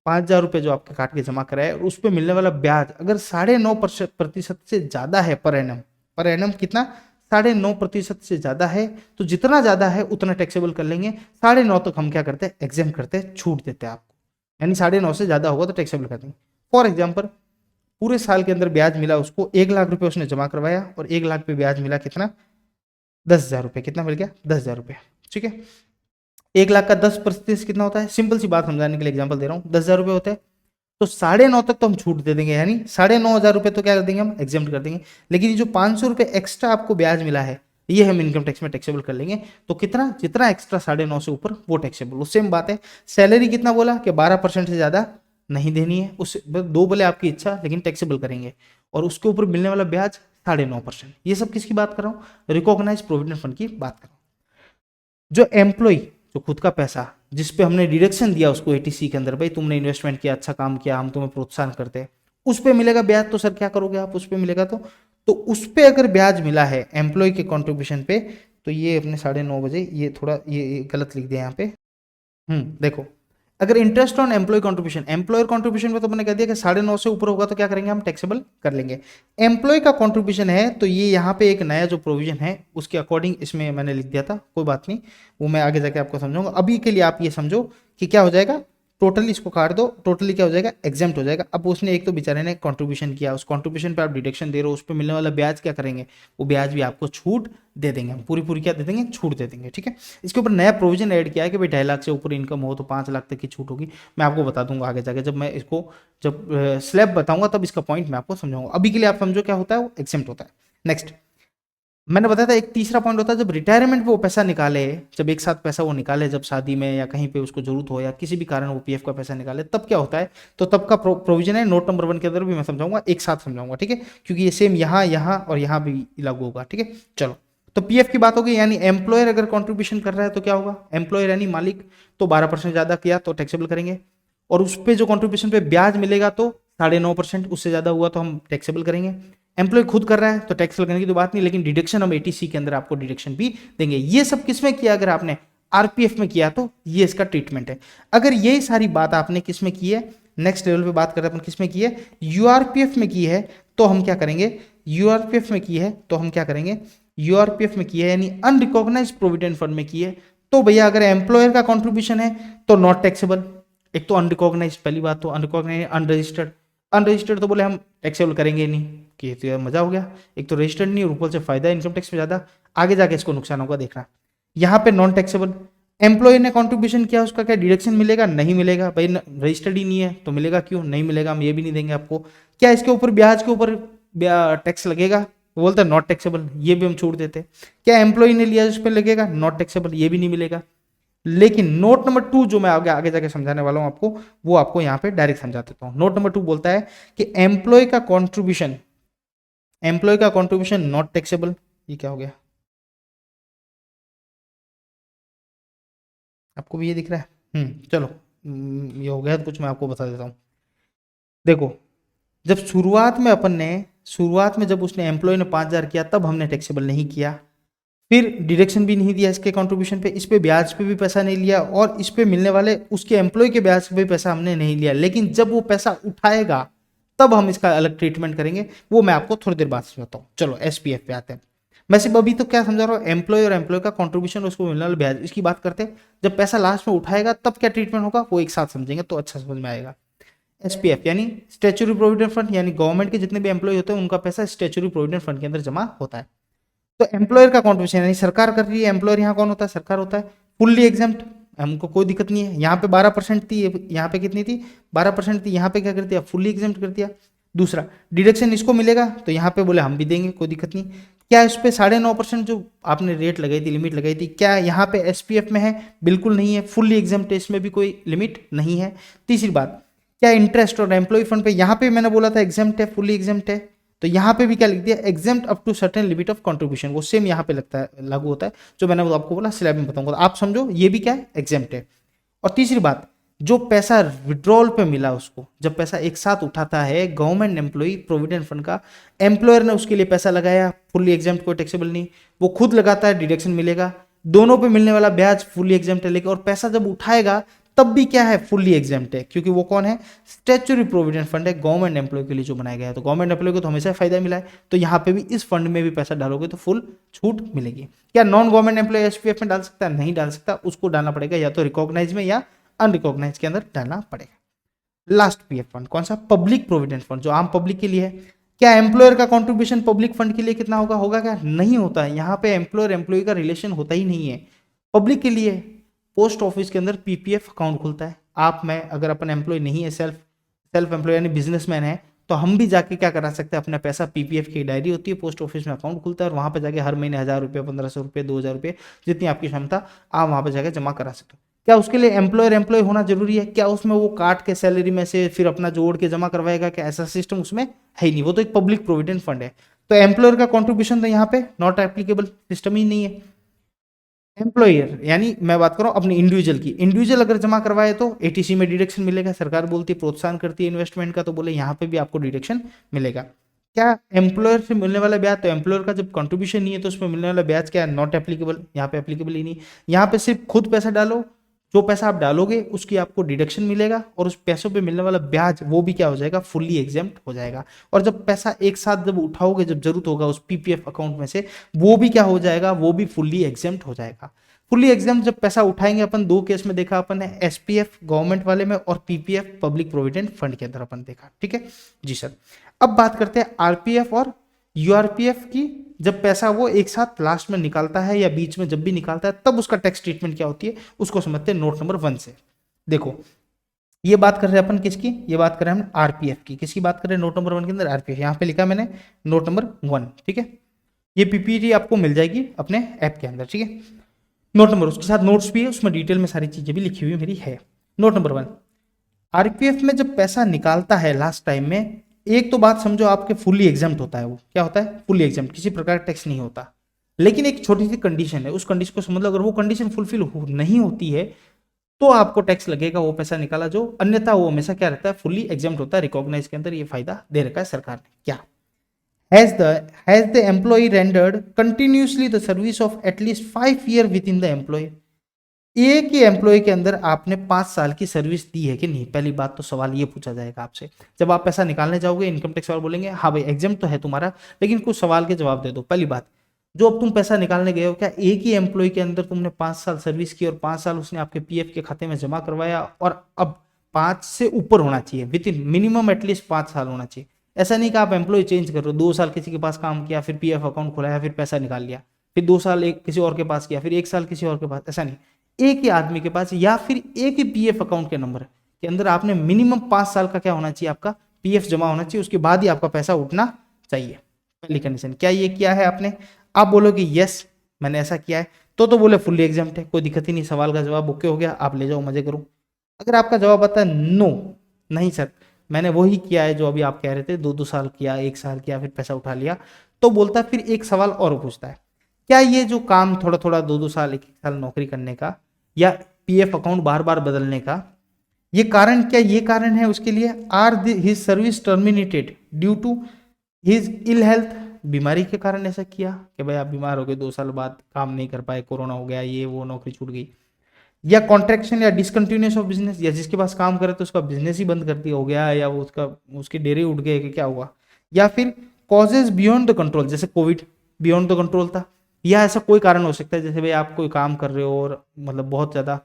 5,000 रुपये जो आपके काट के जमा कराए और उस पर मिलने वाला ब्याज अगर 9.5% से ज्यादा है पर एनम कितना, 9.5% से ज्यादा है, तो जितना ज्यादा है उतना टैक्सेबल कर लेंगे। 9.5 तक हम क्या करते हैं, एग्जाम करते हैं, छूट देते हैं आपको, यानी 9.5 से ज्यादा होगा तो टैक्सेबल कर देंगे। फॉर एग्जाम्पल पूरे साल के अंदर ब्याज मिला उसको 1 लाख रुपए उसने जमा करवाया और 1 लाख पे ब्याज मिला कितना, 10,000 रुपये। कितना मिल गया, 10,000 रुपये। ठीक है, 1 लाख का 10% कितना होता है, सिंपल सी बात समझाने के लिए एग्जाम्पल दे रहा हूँ, 10,000 रुपये होते हैं। तो 9.5 तक तो हम छूट दे देंगे, यानी 9,500 रुपये तो क्या कर देंगे, हम एग्जाम्प्ट कर देंगे। लेकिन ये जो 500 रुपये एक्स्ट्रा आपको ब्याज मिला है, ये हम इनकम टैक्स में टैक्सेबल कर लेंगे। तो कितना, जितना एक्स्ट्रा 9.5 से ऊपर वो टैक्सेबल। सेम बात है, सैलरी कितना बोला कि 12% से ज्यादा नहीं देनी है, उस दो बोले आपकी इच्छा, लेकिन टैक्सेबल करेंगे। और उसके ऊपर मिलने वाला ब्याज 9.5%। ये सब किसकी बात कर रहा हूँ, रिकॉग्नाइज प्रोविडेंट फंड की बात कर रहा हूँ। जो एम्प्लॉय, जो खुद का पैसा जिस पे हमने डिडक्शन दिया उसको एटीसी के अंदर, भाई तुमने इन्वेस्टमेंट किया, अच्छा काम किया, हम तुम्हें प्रोत्साहन करते हैं, उस पे मिलेगा ब्याज। तो सर क्या करोगे आप, उस पे मिलेगा तो उस पे अगर ब्याज मिला है एम्प्लॉय के कंट्रीब्यूशन पे, तो ये अपने 9:30 ये थोड़ा ये गलत लिख दिया यहाँ पे। देखो, अगर interest on employ contribution, employer contribution में तो मैंने कह दिया कि 9.5 से ऊपर होगा तो क्या करेंगे हम, टैक्सेबल कर लेंगे। एम्प्लॉय का कंट्रीब्यूशन है तो ये यहाँ पे एक नया जो प्रोविजन है उसके अकॉर्डिंग इसमें मैंने लिख दिया था, कोई बात नहीं, वो मैं आगे जाके आपको समझाऊंगा। अभी के लिए आप ये समझो कि क्या हो जाएगा, टोटली इसको काट दो, टोटली क्या हो जाएगा, एग्जाम्प्ट हो जाएगा। अब उसने एक तो बेचारे ने कंट्रीब्यूशन किया, उस कंट्रीब्यूशन पे आप डिडक्शन दे रहे हो, उस पर मिलने वाला ब्याज क्या करेंगे, वो ब्याज भी आपको छूट दे देंगे, हम पूरी पूरी क्या दे देंगे, छूट दे देंगे। ठीक है, इसके ऊपर नया प्रोविजन ऐड किया है कि भाई 2.5 लाख से ऊपर इनकम हो तो 5 लाख तक की छूट होगी। मैं आपको बता दूंगा आगे जाके, जब मैं इसको जब स्लैब बताऊंगा तब इसका पॉइंट मैं आपको समझाऊंगा। अभी के लिए आप समझो क्या होता है, वो एग्जेम्प्ट होता है। नेक्स्ट मैंने बताया था एक तीसरा पॉइंट होता है जब रिटायरमेंट पे वो पैसा निकाले, जब एक साथ पैसा वो निकाले, जब शादी में या कहीं पे उसको जरूरत हो या किसी भी कारण वो पीएफ का पैसा निकाले, तब क्या होता है, तो तब का प्रोविजन है नोट नंबर 1 के अंदर भी मैं समझाऊंगा, एक साथ समझाऊंगा। ठीक है, क्योंकि ये सेम यहाँ यहाँ और यहाँ भी लागू होगा। ठीक है, चलो, तो पीएफ की बात होगी, यानी एम्प्लॉयर अगर कॉन्ट्रीब्यूशन कर रहा है तो क्या होगा, एम्प्लॉयर यानी मालिक, तो 12% ज्यादा किया तो टैक्सेबल करेंगे। और उस पर जो कॉन्ट्रीब्यूशन पे ब्याज मिलेगा तो 9.5%, उससे ज्यादा हुआ तो हम टैक्सेबल करेंगे। एम्प्लॉय खुद कर रहा है तो टैक्स लगाने की तो बात नहीं, लेकिन डिडक्शन हम एटीसी के अंदर आपको डिडक्शन भी देंगे। ये सब किसमें किया, अगर आपने आरपीएफ में किया तो ये इसका ट्रीटमेंट है। अगर ये सारी बात आपने किसमें की है, नेक्स्ट लेवल पे बात करते हैं अपन किसमें की है, यूआरपीएफ में की है, तो हम क्या करेंगे, यूआरपीएफ में की है तो हम क्या करेंगे, यूआरपीएफ में की है यानी अनरिकॉग्नाइज प्रोविडेंट फंड में की है, तो भैया अगर एम्प्लॉयर का कॉन्ट्रीब्यूशन है तो नॉट टैक्सेबल। एक तो अनरिकॉग्नाइज, पहली बात तो अनरिकॉग्नाइज, अनरजिस्टर्ड, अनरजिस्टर्ड तो बोले हम टैक्सेबल करेंगे नहीं, कि तो यार मजा हो गया, एक तो रजिस्टर्ड नहीं और ऊपर से फायदा इनकम टैक्स में ज्यादा, आगे जाके इसको नुकसान होगा देखना। यहाँ पे नॉन टैक्सेबल, एम्प्लॉय ने कंट्रीब्यूशन किया, उसका क्या डिडक्शन मिलेगा, नहीं मिलेगा, भाई रजिस्टर्ड ही नहीं है तो मिलेगा क्यों, नहीं मिलेगा, हम ये भी नहीं देंगे आपको। क्या इसके ऊपर ब्याज के ऊपर टैक्स लगेगा, वो बोलता है नॉट टैक्सेबल, ये भी हम छोड़ देते हैं। क्या एम्प्लॉय ने लिया उस पर लगेगा, नॉट टैक्सेबल, ये भी नहीं मिलेगा। लेकिन नोट नंबर 2 जो मैं आगे आगे जाके समझाने वाला हूं आपको, वो आपको यहाँ पे डायरेक्ट समझा देता हूँ। नोट नंबर 2 बोलता है कि एम्प्लॉय का कॉन्ट्रीब्यूशन, एम्प्लॉय का कॉन्ट्रीब्यूशन नॉट टैक्सेबल। ये क्या हो गया, आपको भी ये दिख रहा है, चलो, ये हो गया तो कुछ मैं आपको बता देता हूँ। देखो, जब शुरुआत में अपन ने, शुरुआत में जब उसने एम्प्लॉय ने 5,000 किया तब हमने टैक्सेबल नहीं किया, फिर डिडक्शन भी नहीं दिया इसके कंट्रीब्यूशन पे, इस पे ब्याज पे भी पैसा नहीं लिया, और इस पे मिलने वाले उसके एम्प्लॉय के ब्याज पे भी पैसा हमने नहीं लिया। लेकिन जब वो पैसा उठाएगा तब हम इसका अलग ट्रीटमेंट करेंगे, वो मैं आपको थोड़ी देर बाद समझाता हूँ। चलो एसपीएफ पे आते हैं। मैं सिर्फ अभी तो क्या समझा रहा हूँ, एम्प्लॉय और एम्प्लॉय का कंट्रीब्यूशन, उसको मिलने वाला ब्याज, इसकी बात करते हैं। जब पैसा लास्ट में उठाएगा तब क्या ट्रीटमेंट होगा, वो एक साथ समझेंगे तो अच्छा समझ में आएगा। एसपीएफ यानी स्टैच्यूटरी प्रोविडेंट फंड, यानी गवर्नमेंट के जितने भी एम्प्लॉय होते हैं उनका पैसा स्टैच्यूटरी प्रोविडेंट फंड के अंदर जमा होता है। तो एम्प्लॉयर का कॉन्ट्रीब्यूशन यानी सरकार कर रही है, एम्प्लॉयर यहाँ कौन होता है, सरकार होता है। फुल्ली एग्जाम्प्ट, हमको कोई दिक्कत नहीं है। यहाँ पे 12% थी, यहाँ पे कितनी थी, 12% थी, यहाँ पे क्या कर दिया, फुल्ली एग्जाम्प्ट कर दिया। दूसरा, डिडक्शन इसको मिलेगा तो यहाँ पे बोले हम भी देंगे, कोई दिक्कत नहीं। क्या इस पे 9.5% जो आपने रेट लगाई थी, लिमिट लगाई थी, क्या यहाँ पे एसपीएफ में है, बिल्कुल नहीं है, फुल्ली एग्जाम्प्ट है, इसमें भी कोई लिमिट नहीं है। तीसरी बात, क्या इंटरेस्ट और एम्प्लॉय फंड पे, यहाँ पे मैंने बोला था एग्जाम्प्ट है, फुल्ली एग्जाम्प्ट है, तो यहाँ पे भी क्या लिख दिया, exempt up to certain limit of contribution, वो सेम यहाँ पे लगता है, लागू होता है, जो मैंने आपको बोला स्लैब में बताऊंगा, तो आप समझो ये भी क्या है, एग्जाम्प्ट है। और तीसरी बात, जो पैसा विड्रॉल पे मिला उसको, जब पैसा एक साथ उठाता है गवर्नमेंट एम्प्लॉय प्रोविडेंट फंड का, एम्प्लॉयर ने उसके लिए पैसा लगाया, फुल्ली एग्जाम्प्ट, कोई टैक्सेबल नहीं, वो खुद लगाता है, डिडक्शन मिलेगा, दोनों पे मिलने वाला ब्याज फुल्ली एग्जाम्प्ट है, लेकिन और पैसा जब उठाएगा तब भी क्या है, फुल्ली एग्जाम्प्ट है, क्योंकि वो कौन है, स्टैच्यूटरी प्रोविडेंट फंड है, गवर्नमेंट एम्प्लॉय के लिए जो बनाया गया है। तो गवर्नमेंट एम्प्लॉय को तो हमेशा फायदा मिला है, तो यहाँ पे भी इस फंड में भी पैसा डालोगे तो फुल छूट मिलेगी। क्या नॉन गवर्नमेंट एम्प्लॉय एसपीएफ में डाल सकता है, नहीं डाल सकता, उसको डालना पड़ेगा या तो रिकॉग्नाइज में या अनरिकॉग्नाइज के अंदर डालना पड़ेगा। लास्ट पीएफ फंड कौन सा? पब्लिक प्रोविडेंट फंड, जो आम पब्लिक के लिए है। क्या एम्प्लॉयर का कंट्रीब्यूशन पब्लिक फंड के लिए कितना होगा? होगा क्या? नहीं होता है। यहाँ पे एम्प्लॉयर एम्प्लॉय का रिलेशन होता ही नहीं है। पब्लिक के लिए पोस्ट ऑफिस के अंदर पीपीएफ अकाउंट खुलता है। आप मैं अगर अपन एम्प्लॉय नहीं है, सेल्फ सेल्फ एम्प्लॉय यानी बिजनेसमैन है, तो हम भी जाके क्या करा सकते हैं, अपना पैसा पीपीएफ की डायरी होती है, पोस्ट ऑफिस में अकाउंट खुलता है और वहां पे जाके हर महीने 1000 रुपये, 1500 रुपये, 2000 रुपये, जितनी आपकी क्षमता, आप वहां पे जाके जमा करा सकते हो। क्या उसके लिए एम्प्लॉयर एम्प्लॉय होना जरूरी है? क्या उसमें वो काट के सैलरी में से फिर अपना जोड़ के जमा करवाएगा? क्या ऐसा सिस्टम उसमें है ही नहीं। वो तो एक पब्लिक प्रोविडेंट फंड है। तो एम्प्लॉयर का कॉन्ट्रीब्यूशन तो यहाँ पे नॉट एप्लीकेबल, सिस्टम ही नहीं है। एम्प्लॉयर यानी मैं बात कर रहा हूँ अपने इंडिविजुअल की, इंडिविजुअल अगर जमा करवाए तो एटीसी में डिडक्शन मिलेगा। सरकार बोलती है प्रोत्साहन करती है इन्वेस्टमेंट का, तो बोले यहाँ पे भी आपको डिडक्शन मिलेगा। क्या एम्प्लॉयर से मिलने वाला ब्याज, तो एम्प्लॉयर का जब कंट्रीब्यूशन नहीं है तो उसमें मिलने वाला ब्याज क्या है? नॉट एप्लीकेबल, यहाँ पे एप्लीकेबल ही नहीं। यहाँ पे सिर्फ खुद पैसा डालो, जो पैसा आप डालोगे उसकी आपको डिडक्शन मिलेगा और उस पैसों पे मिलने वाला ब्याज वो भी क्या हो जाएगा? फुल्ली एग्जेम्प्ट हो जाएगा। और जब पैसा एक साथ जब उठाओगे, जब जरूरत होगा उस पीपीएफ अकाउंट में से, वो भी क्या हो जाएगा? वो भी फुल्ली एग्जेम्प्ट हो जाएगा। फुल्ली एग्जाम जब पैसा उठाएंगे अपन, दो केस में देखा अपन ने, एसपीएफ गवर्नमेंट वाले में और पीपीएफ पब्लिक प्रोविडेंट फंड के अंदर अपन देखा। ठीक है जी सर। अब बात करते हैं आरपीएफ और यूआरपीएफ की। जब पैसा वो एक साथ लास्ट में निकालता है या बीच में जब भी निकालता है, तब उसका टैक्स ट्रीटमेंट क्या होती है, उसको समझते हैं नोट नंबर 1 से। देखो ये बात कर रहे हैं अपन किसकी? ये बात कर रहे हैं हम आरपीएफ की। किसकी बात कर रहे हैं? नोट नंबर 1 के अंदर आरपीएफ। यहाँ पे लिखा मैंने नोट नंबर 1। ठीक है, ये पीपीटी आपको मिल जाएगी अपने ऐप के अंदर। ठीक है, नोट नंबर, उसके साथ नोट्स भी है, उसमें डिटेल में सारी चीजें भी लिखी हुई मेरी है। नोट नंबर 1, आरपीएफ में जब पैसा निकालता है लास्ट टाइम में, एक तो बात समझो आपके फुल्ली एग्जाम्प्ट होता है। वो क्या होता है? फुल्ली एग्जाम्प्ट, किसी प्रकार का टैक्स नहीं होता। लेकिन एक छोटी सी कंडीशन है, उस कंडीशन को समझ लो। अगर वो कंडीशन फुलफिल नहीं होती है तो आपको टैक्स लगेगा वो पैसा निकाला जो, अन्यथा वो हमेशा क्या रहता है? फुल्ली एग्जाम्प्ट होता है। रिकॉग्नाइज के अंदर ये फायदा दे रखा है सरकार ने। क्या? has the employee rendered continuously the service of at least 5 year within the employee? एक ही एम्प्लॉय के अंदर आपने 5 साल की सर्विस दी है कि नहीं? पहली बात तो सवाल ये पूछा जाएगा आपसे। जब आप पैसा निकालने जाओगे, इनकम टैक्स वाले बोलेंगे हाँ भाई एग्जाम्प्ट तो है तुम्हारा, लेकिन कुछ सवाल के जवाब दे दो। पहली बात, जो अब तुम पैसा निकालने गए हो, क्या एक ही एम्प्लॉय के अंदर तुमने 5 साल सर्विस की और 5 साल उसने आपके पीएफ के खाते में जमा करवाया, और अब 5 से ऊपर होना चाहिए, विद इन मिनिमम एटलीस्ट 5 साल होना चाहिए। ऐसा नहीं कि आप एम्प्लॉय चेंज कर रहे हो, 2 साल किसी के पास काम किया, फिर पीएफ अकाउंट खुलाया, फिर पैसा निकाल लिया, फिर 2 साल एक किसी और के पास किया, फिर 1 साल किसी और के पास। ऐसा नहीं, एक ही आदमी के पास या फिर एक ही पीएफ अकाउंट के नंबर के अंदर आपने मिनिमम 5 साल का क्या होना चाहिए? आपका पीएफ जमा होना चाहिए, उसके बाद ही आपका पैसा उठना चाहिए। पहली कंडीशन। क्या ये किया है आपने? आप बोलोगे यस मैंने ऐसा किया है, तो बोले फुल्ली एग्जाम्प्ट है, कोई दिक्कत ही नहीं, सवाल का जवाब ओके हो गया, आप ले जाओ मजे करो। अगर आपका जवाब आता है नो, नहीं सर मैंने वही किया है जो अभी आप कह रहे थे, 2 साल किया, 1 साल किया, फिर पैसा उठा लिया, तो बोलता है, फिर एक सवाल और पूछता है, क्या ये जो काम थोड़ा थोड़ा 2-2 साल 1-1 साल नौकरी करने का या पीएफ अकाउंट बार बार बदलने का, ये कारण, क्या ये कारण है उसके लिए? Are his service terminated due to his ill health? बीमारी के कारण ऐसा किया कि भाई आप बीमार हो गए, 2 साल बाद काम नहीं कर पाए, कोरोना हो गया, ये वो, नौकरी छूट गई, या कॉन्ट्रैक्शन या डिसकंटिन्यूस ऑफ बिजनेस, या जिसके पास काम करे तो उसका बिजनेस ही बंद कर दिया हो गया, या वो उसका उसके डेरे उठ गए कि क्या हुआ, या फिर कॉजेज बियॉन्ड द कंट्रोल, जैसे कोविड बियॉन्ड द कंट्रोल था, या ऐसा कोई कारण हो सकता है, जैसे भाई आप कोई काम कर रहे हो और मतलब बहुत ज़्यादा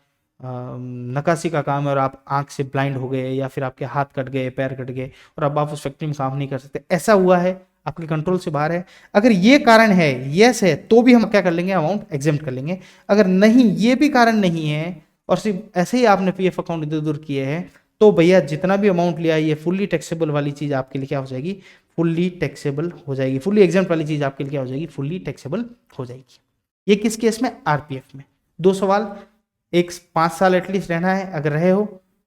नकाशी का काम है और आप आंख से ब्लाइंड हो गए, या फिर आपके हाथ कट गए, पैर कट गए और अब आप उस फैक्ट्री में काम नहीं कर सकते, ऐसा हुआ है, आपके कंट्रोल से बाहर है। अगर ये कारण है, यस है, तो भी हम क्या कर लेंगे? अमाउंट एग्जेम्प्ट कर लेंगे। अगर नहीं, ये भी कारण नहीं है और सिर्फ ऐसे ही आपने पीएफ अकाउंट इधर उधर किए हैं, तो भैया जितना भी अमाउंट लिया है ये फुल्ली टैक्सेबल वाली चीज आपके लिए क्या हो जाएगी? फुल्ली टैक्सेबल हो जाएगी। फुल्ली एग्जाम्प्ट वाली चीज आपके लिए क्या हो जाएगी? फुल्ली टैक्सेबल हो जाएगी। ये किस केस में? आरपीएफ में। 2 सवाल, एक 5 साल एटलीस्ट रहना है, अगर रहे हो,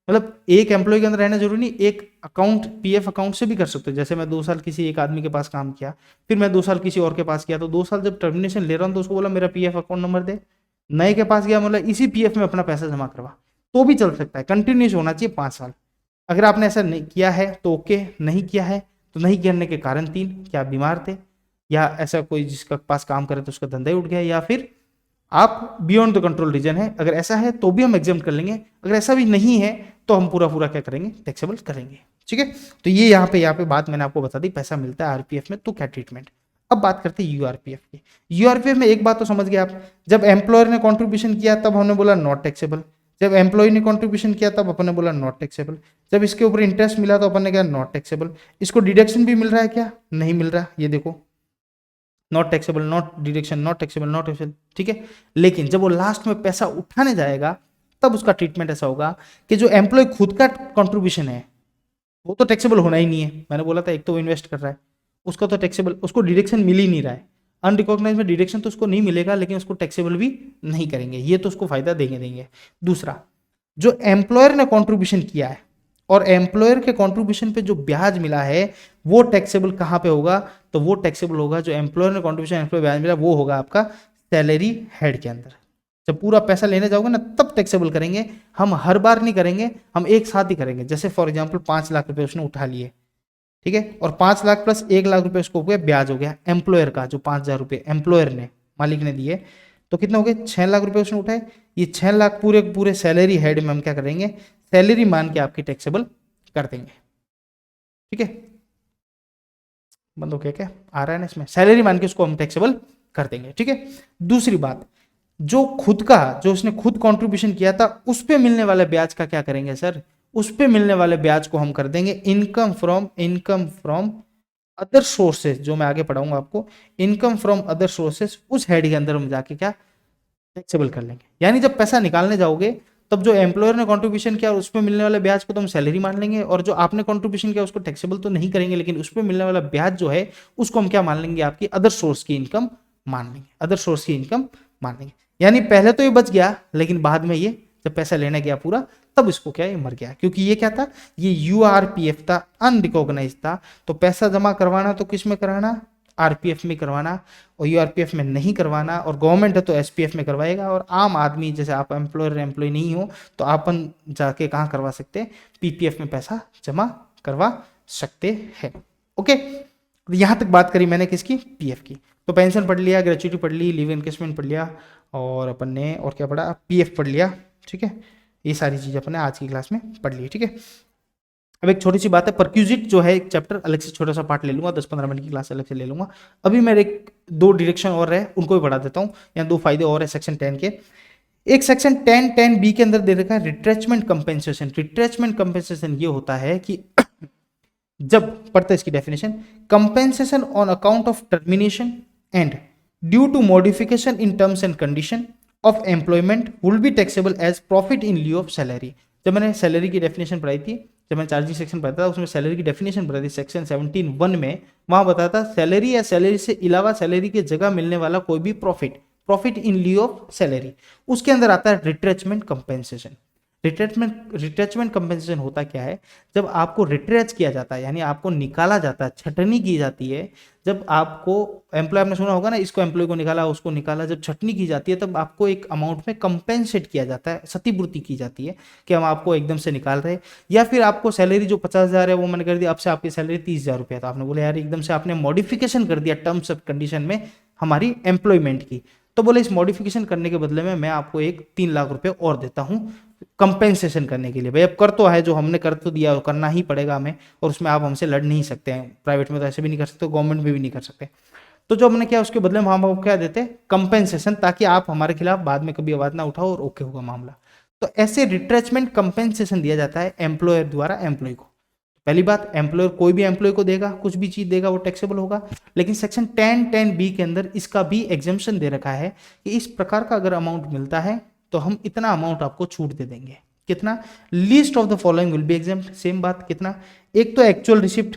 मतलब एक एम्प्लॉय के अंदर रहना जरूरी नहीं, एक अकाउंट पीएफ अकाउंट से भी कर सकते हो। जैसे मैं 2 साल किसी एक आदमी के पास काम किया, फिर मैं 2 साल किसी और के पास किया, तो 2 साल जब टर्मिनेशन ले रहा हूँ तो उसको बोला मेरा पीएफ अकाउंट नंबर दे, नए के पास गया मतलब इसी पीएफ में अपना पैसा जमा करवा, तो भी चल सकता है। कंटिन्यूस होना चाहिए 5 साल। अगर आपने ऐसा नहीं किया है तो ओके, नहीं किया है तो नहीं करने के कारण 3, क्या आप बीमार थे, या ऐसा कोई जिसका पास काम करे तो उसका धंधा ही उठ गया, या फिर आप बियॉन्ड द कंट्रोल रीजन है। अगर ऐसा है तो भी हम एग्जाम कर लेंगे, अगर ऐसा भी नहीं है तो हम पूरा पूरा क्या करेंगे? टैक्सेबल करेंगे। ठीक है, तो ये यहाँ पे बात मैंने आपको बता दी, पैसा मिलता है आरपीएफ में तो क्या ट्रीटमेंट। अब बात करते हैं यूआरपीएफ की। यूआरपीएफ में एक बात तो समझ गए आप, जब एम्प्लॉयर ने कॉन्ट्रीब्यूशन किया तब हमने बोला नॉट टैक्सेबल, जब एम्प्लॉय ने कंट्रीब्यूशन किया तब अपन ने बोला नॉट टैक्सेबल, जब इसके ऊपर इंटरेस्ट मिला तो अपन ने कहा नॉट टैक्सेबल। इसको डिडक्शन भी मिल रहा है क्या? नहीं मिल रहा, ये देखो not taxable, not deduction, not taxable, not taxable, ठीक है। लेकिन जब वो लास्ट में पैसा उठाने जाएगा तब उसका ट्रीटमेंट ऐसा होगा कि जो एम्प्लॉय खुद का कंट्रीब्यूशन है वो तो टैक्सेबल होना ही नहीं है। मैंने बोला था एक तो वो इन्वेस्ट कर रहा है, उसका तो टैक्सेबल, उसको डिडक्शन मिल ही नहीं रहा है। अनरिकॉग्नाइज में डिडक्शन तो उसको नहीं मिलेगा, लेकिन उसको टैक्सेबल भी नहीं करेंगे, ये तो उसको फायदा देंगे। दूसरा, जो एम्प्लॉयर ने कॉन्ट्रीब्यूशन किया है और एम्प्लॉयर के कॉन्ट्रीब्यूशन पे जो ब्याज मिला है वो टैक्सेबल कहाँ पे होगा? तो वो टैक्सेबल होगा, जो एम्प्लॉयर ने कॉन्ट्रीब्यूशन एम्प्लॉय ब्याज मिला वो होगा आपका सैलरी हेड के अंदर। जब पूरा पैसा लेने जाओगे ना तब टैक्सेबल करेंगे, हम हर बार नहीं करेंगे, हम एक साथ ही करेंगे। जैसे फॉर एग्जाम्पल 5 लाख रुपए उसने उठा लिए, ठीक है, और 5 लाख प्लस 1 लाख रुपए उसको हो गया ब्याज हो गया एम्प्लॉयर का, जो 5,000 रुपये एम्प्लॉयर ने, मालिक ने दिए, तो कितना हो गया? 6 लाख रुपए उसने उठाए। ये 6 लाख पूरे पूरे सैलरी हेड में हम क्या करेंगे? सैलरी मान के आपकी टैक्सेबल कर देंगे, ठीक है। बंद हो गया क्या? आ रहा है ना इसमें? सैलरी मान के उसको हम टैक्सेबल कर देंगे, ठीक है। दूसरी बात, जो खुद का, जो उसने खुद कंट्रीब्यूशन किया था उस पे मिलने वाले ब्याज का क्या करेंगे सर? उस पे मिलने वाले ब्याज को हम कर देंगे इनकम फ्रॉम अदर सोर्सेज, जो मैं आगे पढ़ाऊंगा आपको, इनकम फ्रॉम अदर सोर्सेज, उस हेड के अंदर हम जाके क्या टैक्सेबल कर लेंगे। यानी जब पैसा निकालने जाओगे तब जो एम्प्लॉयर ने कंट्रीब्यूशन किया उस पर मिलने वाले ब्याज को तो हम सैलरी मान लेंगे, और जो आपने कंट्रीब्यूशन किया उसको टैक्सेबल तो नहीं करेंगे, लेकिन उस पर मिलने वाला ब्याज जो है उसको हम क्या मान लेंगे? आपकी अदर सोर्स की इनकम मान लेंगे, अदर सोर्स की इनकम मान लेंगे। यानी पहले तो ये बच गया, लेकिन बाद में ये जब पैसा लेने गया पूरा तब इसको क्या, ये मर गया, क्योंकि ये क्या था? ये यूआरपीएफ था, अनरिकॉग्नाइज था। तो पैसा जमा करवाना तो किस में कराना? आरपीएफ में करवाना, और यूआरपीएफ में नहीं करवाना, और गवर्नमेंट है तो एसपीएफ में करवाएगा। और आम आदमी, जैसे आप एम्प्लॉयर एम्प्लॉय नहीं हो तो अपन जाके कहाँ करवा सकते हैं? पीपीएफ में पैसा जमा करवा सकते हैं। ओके, यहाँ तक बात करी मैंने किसकी? पीएफ की। तो पेंशन पढ़ लिया, ग्रेचुइटी पढ़ ली, लीव इनकेसमेंट पढ़ लिया, और अपन ने और क्या पढ़ा? पीएफ पढ़ लिया, ठीक है। ये सारी चीजें अपन ने आज की क्लास में पढ़ ली, ठीक है। अब एक छोटी सी बात है, परक्यूजिट जो है एक चैप्टर अलग से छोटा सा पार्ट ले लूंगा, 10-15 मिनट की क्लास अलग से ले लूंगा। अभी मेरे एक 2 डायरेक्शन और है, उनको भी बढ़ा देता हूँ, या 2 फायदे और है सेक्शन 10 के। एक सेक्शन 10(10)(b) के अंदर दे रखा है रिट्रेचमेंट कंपेंसेशन। रिट्रेचमेंट कंपेंसेशन ये होता है कि जब पढ़ते हैं इसकी definition, compensation on account of termination and due to modification in terms and condition of employment will be taxable as profit in lieu of salary. जब मैंने सैलरी की डेफिनेशन पढ़ाई थी, जब मैंने चार्जिंग सेक्शन पढ़ा था उसमें सैलरी की डेफिनेशन पढ़ाई थी सेक्शन 17(1) में, वहां बताया था सैलरी या सैलरी से अलावा सैलरी की जगह मिलने वाला कोई भी profit in lieu of salary, उसके अंदर आता है रिट्रेचमेंट कंपेंसेशन। रिट्रेचमेंट कंपेंसेशन होता क्या है? जब आपको रिट्रेच किया जाता है, यानी आपको निकाला जाता है, छटनी की जाती है। जब आपको एम्प्लॉय, आपने सुना होगा ना, इसको एम्प्लॉय को निकाला, उसको निकाला, जब छटनी की जाती है तब आपको एक अमाउंट में कंपेंसेट किया जाता है, क्षतिपूर्ति की जाती है कि हम आपको एकदम से निकाल रहे हैं। या फिर आपको सैलरी जो 50,000 है वो मैंने कर दिया, अब से आपकी सैलरी 30,000 रुपया, तो आपने बोला यार एकदम से आपने मॉडिफिकेशन कर दिया टर्म्स ऑफ कंडीशन में हमारी एम्प्लॉयमेंट की, तो बोले इस मॉडिफिकेशन करने के बदले में मैं आपको एक 3 लाख रुपए और देता हूं कंपेंसेशन करने के लिए। भाई अब कर तो है, जो हमने कर तो दिया करना ही पड़ेगा हमें, और उसमें आप हमसे लड़ नहीं सकते हैं। प्राइवेट में तो ऐसे भी नहीं कर सकते, गवर्नमेंट में भी नहीं कर सकते। तो जो हमने किया उसके बदले में हम आपको क्या देते हैं? कंपेंसेशन, ताकि आप हमारे खिलाफ बाद में कभी आवाज ना उठाओ और ओके होगा मामला। तो ऐसे रिट्रेचमेंट कंपेंसेशन दिया जाता है एम्प्लॉयर द्वारा एम्प्लॉय को। पहली बात, एम्प्लॉयर कोई भी एम्प्लॉय को देगा, कुछ भी चीज देगा वो टैक्सेबल होगा। लेकिन सेक्शन 10(10)(b) के अंदर इसका भी एग्जम्पशन दे रखा है कि इस प्रकार का अगर अमाउंट मिलता है तो हम इतना अमाउंट आपको छूट दे देंगे। कितना? Least of the following will be exempt. Same बात, कितना? एक तो एक्चुअल रिसिप्ट,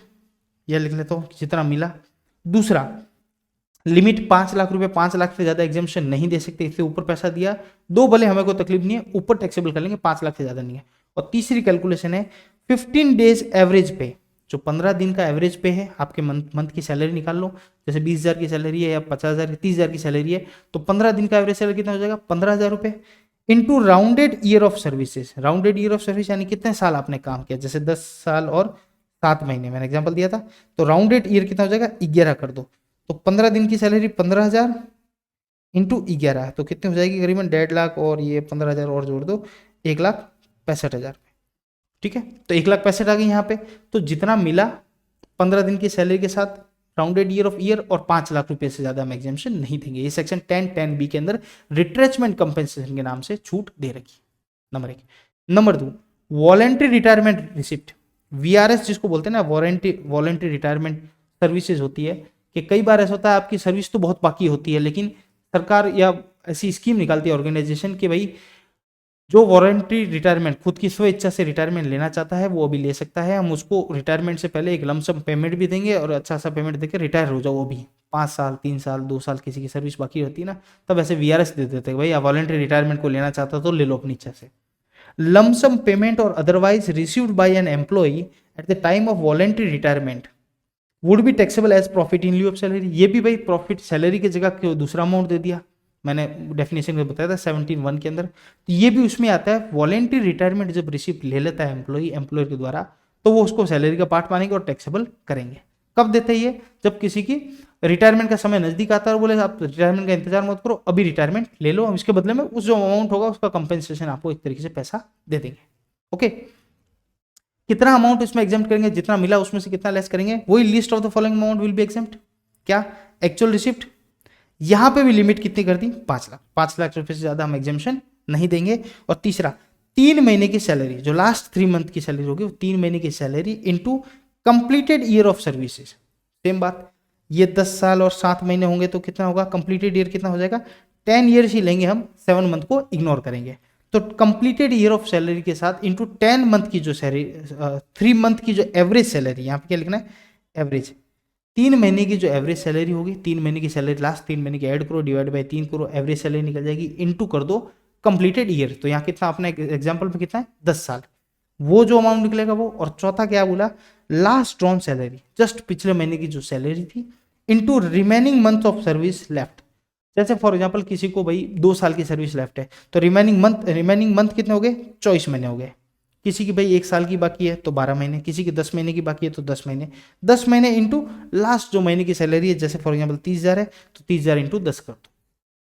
यह लिख लेता हूँ जितना मिला। दूसरा, लिमिट 5 लाख रुपए, 5 लाख से ज्यादा एग्जाम्पशन नहीं दे सकते, इससे ऊपर पैसा दिया, 2 भले हमें कोई तकलीफ नहीं है, ऊपर टैक्सेबल कर लेंगे, 5 लाख से ज्यादा नहीं है। और तीसरी कैलकुलेशन है 15 डेज एवरेज पे, जो 15 दिन का एवरेज पे है, आपके मंथ की सैलरी निकाल लो। जैसे 20,000 की सैलरी है या 50,000 30,000 की सैलरी है, तो 15 दिन का एवरेज सैलरी कितना हो जाएगा? 15,000 रुपए into rounded year of services. Rounded year of service यानी कितने साल आपने काम किया, जैसे 10 साल और 7 महीने मैंने एग्जाम्पल दिया था, तो राउंडेड ईयर कितना हो जाएगा? 11 कर दो। तो 15 दिन की सैलरी 15,000 इंटू 11, तो कितनी हो जाएगी? करीबन 1.5 लाख, और ये 15,000 और जोड़ दो, 1,65,000। ठीक है, तो 1,65,000 आ गई यहाँ पे। तो जितना मिला 15 दिन की सैलरी के साथ, राउंडेड ईयर ऑफ ईयर, और 5 लाख रुपए से ज्यादा हम एग्जाम्पशन नहीं देंगे। ये सेक्शन 10(10)(b) के अंदर रिट्रेचमेंट कंपेंसेशन के नाम से छूट दे रखी। Number 1। Number 2, voluntary retirement receipt, VRS जिसको बोलते हैं ना, वॉलेंट्री रिटायरमेंट सर्विसेज होती है कि कई बार ऐसा होता है आपकी सर्विस तो बहुत बाकी होती है, लेकिन सरकार या ऐसी स्कीम निकालती है ऑर्गेनाइजेशन कि भाई जो वॉलंटरी रिटायरमेंट खुद की स्व इच्छा से रिटायरमेंट लेना चाहता है वो अभी ले सकता है, हम उसको रिटायरमेंट से पहले एक लमसम पेमेंट भी देंगे और अच्छा सा पेमेंट देकर रिटायर हो जाओ, वो भी 5 साल 3 साल 2 साल किसी की सर्विस बाकी होती है ना, तब ऐसे वीआरएस दे देते हैं भाई आप वॉलंटरी रिटायरमेंट को लेना चाहता तो ले लो अपनी इच्छा से। लमसम पेमेंट और otherwise received by an employee at the time of voluntary retirement would be taxable as profit in lieu of salary, ये भी भाई प्रॉफिट सैलरी की जगह क्यों दूसरा अमाउंट दे दिया, मैंने डेफिनेशन में बताया था 17(1) के अंदर, तो ये भी उसमें आता है। वॉलेंट्री रिटायरमेंट जब रिसिप्ट ले लेता है एम्प्लॉयर के द्वारा तो वो उसको सैलरी का पार्ट मानेंगे और टैक्सेबल करेंगे। कब देते हैं ये, जब किसी की रिटायरमेंट का समय नजदीक आता है और बोले आप रिटायरमेंट का इंतजार मत करो, अभी रिटायरमेंट ले लो, हम इसके बदले में उस जो अमाउंट होगा उसका कंपेंसेशन आपको एक तरीके से पैसा दे देंगे। ओके, कितना अमाउंट इसमें एग्जाम्प्ट करेंगे, जितना मिला उसमें से कितना लेस करेंगे, वही list of the following amount will be exempt, क्या एक्चुअल रिसिप्ट, यहां पे भी लिमिट कितनी कर दी 5 लाख, 5 लाख रुपए से ज्यादा हम एग्जाम्शन नहीं देंगे। और तीसरा 3 महीने की सैलरी, जो लास्ट 3 मंथ की सैलरी होगी वो 3 महीने की salary into completed year of services, same बात, ये 10 साल और 7 महीने होंगे तो कितना होगा, कंप्लीटेड ईयर कितना हो जाएगा, 10 ईयर्स ही लेंगे हम, 7 मंथ को इग्नोर करेंगे, तो कंप्लीटेड ईयर ऑफ सैलरी के साथ इंटू 10 मंथ की जो सैलरी, 3 मंथ की जो एवरेज सैलरी, यहाँ पे क्या लिखना है एवरेज, 3 महीने की जो एवरेज सैलरी होगी, 3 महीने की सैलरी लास्ट 3 महीने की ऐड करो, डिवाइड बाई 3 करो, एवरेज सैलरी निकल जाएगी, इनटू कर दो कंप्लीटेड ईयर, तो यहाँ कितना अपना एग्जांपल पे कितना है 10 साल, वो जो अमाउंट निकलेगा वो। और चौथा क्या बोला, लास्ट ड्रॉन सैलरी, जस्ट पिछले महीने की जो सैलरी थी into remaining month of service left, जैसे फॉर एग्जांपल किसी को भाई 2 साल की सर्विस लेफ्ट है तो रिमेनिंग मंथ कितने हो गए, 24 महीने हो गए, किसी की भाई 1 साल की बाकी है तो 12 महीने, किसी की 10 महीने की बाकी है तो 10 महीने, 10 महीने इंटू लास्ट जो महीने की सैलरी है, जैसे फॉर एग्जाम्पल 30,000 है तो 30,000 इंटू 10 कर दो,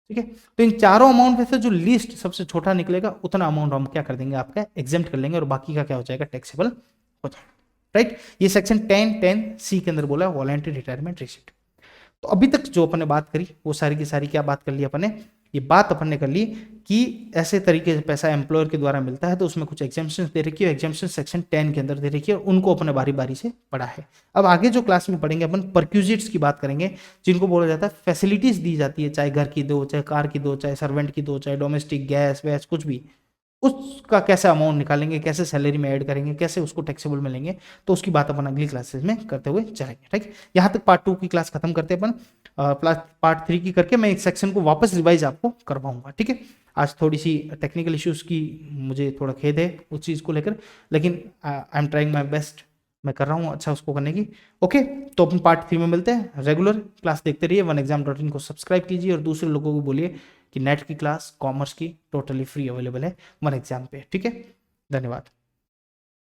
ठीक है। तो इन चारों अमाउंट में से जो लिस्ट सबसे छोटा निकलेगा उतना अमाउंट हम क्या कर देंगे आपका एग्जेम्प्ट कर लेंगे और बाकी का क्या हो जाएगा टैक्सेबल हो जाएगा, राइट। ये सेक्शन 10(10)(c) के अंदर बोला है वॉलंटरी रिटायरमेंट रिसिप्ट। तो अभी तक जो अपन ने बात करी वो सारी की सारी क्या बात कर ली अपन ने, ये बात अपन ने कर ली कि ऐसे तरीके से पैसा एम्प्लॉयर के द्वारा मिलता है तो उसमें कुछ एग्जाम्पशन दे रखी है, एग्जाम्पशन सेक्शन 10 के अंदर दे रखी है और उनको अपने बारी बारी से पढ़ा है। अब आगे जो क्लास में पढ़ेंगे अपन परक्यूजिट्स की बात करेंगे, जिनको बोला जाता है फैसिलिटीज दी जाती है, चाहे घर की दो, चाहे कार की दो, चाहे सर्वेंट की दो, चाहे डोमेस्टिक गैस वैस कुछ भी, उसका कैसे अमाउंट निकालेंगे, कैसे सैलरी में ऐड करेंगे, कैसे उसको टैक्सेबल में लेंगे, तो उसकी बात अपन अगली क्लासेस में करते हुए चलेंगे, ठीक। यहाँ तक पार्ट 2 की क्लास खत्म करते हैं अपन, पार्ट 3 की करके मैं एक सेक्शन को वापस रिवाइज आपको करवाऊंगा, ठीक है। आज थोड़ी सी टेक्निकल इश्यूज की मुझे थोड़ा खेद है उस चीज़ को लेकर, लेकिन I am trying my best, मैं कर रहा हूँ अच्छा उसको करने की। ओके, तो अपन पार्ट 3 में मिलते हैं, रेगुलर क्लास देखते रहिए, OneExam.in को सब्सक्राइब कीजिए और दूसरे लोगों को बोलिए कि नेट की क्लास कॉमर्स की टोटली फ्री अवेलेबल है OneExam पे, ठीक है। धन्यवाद।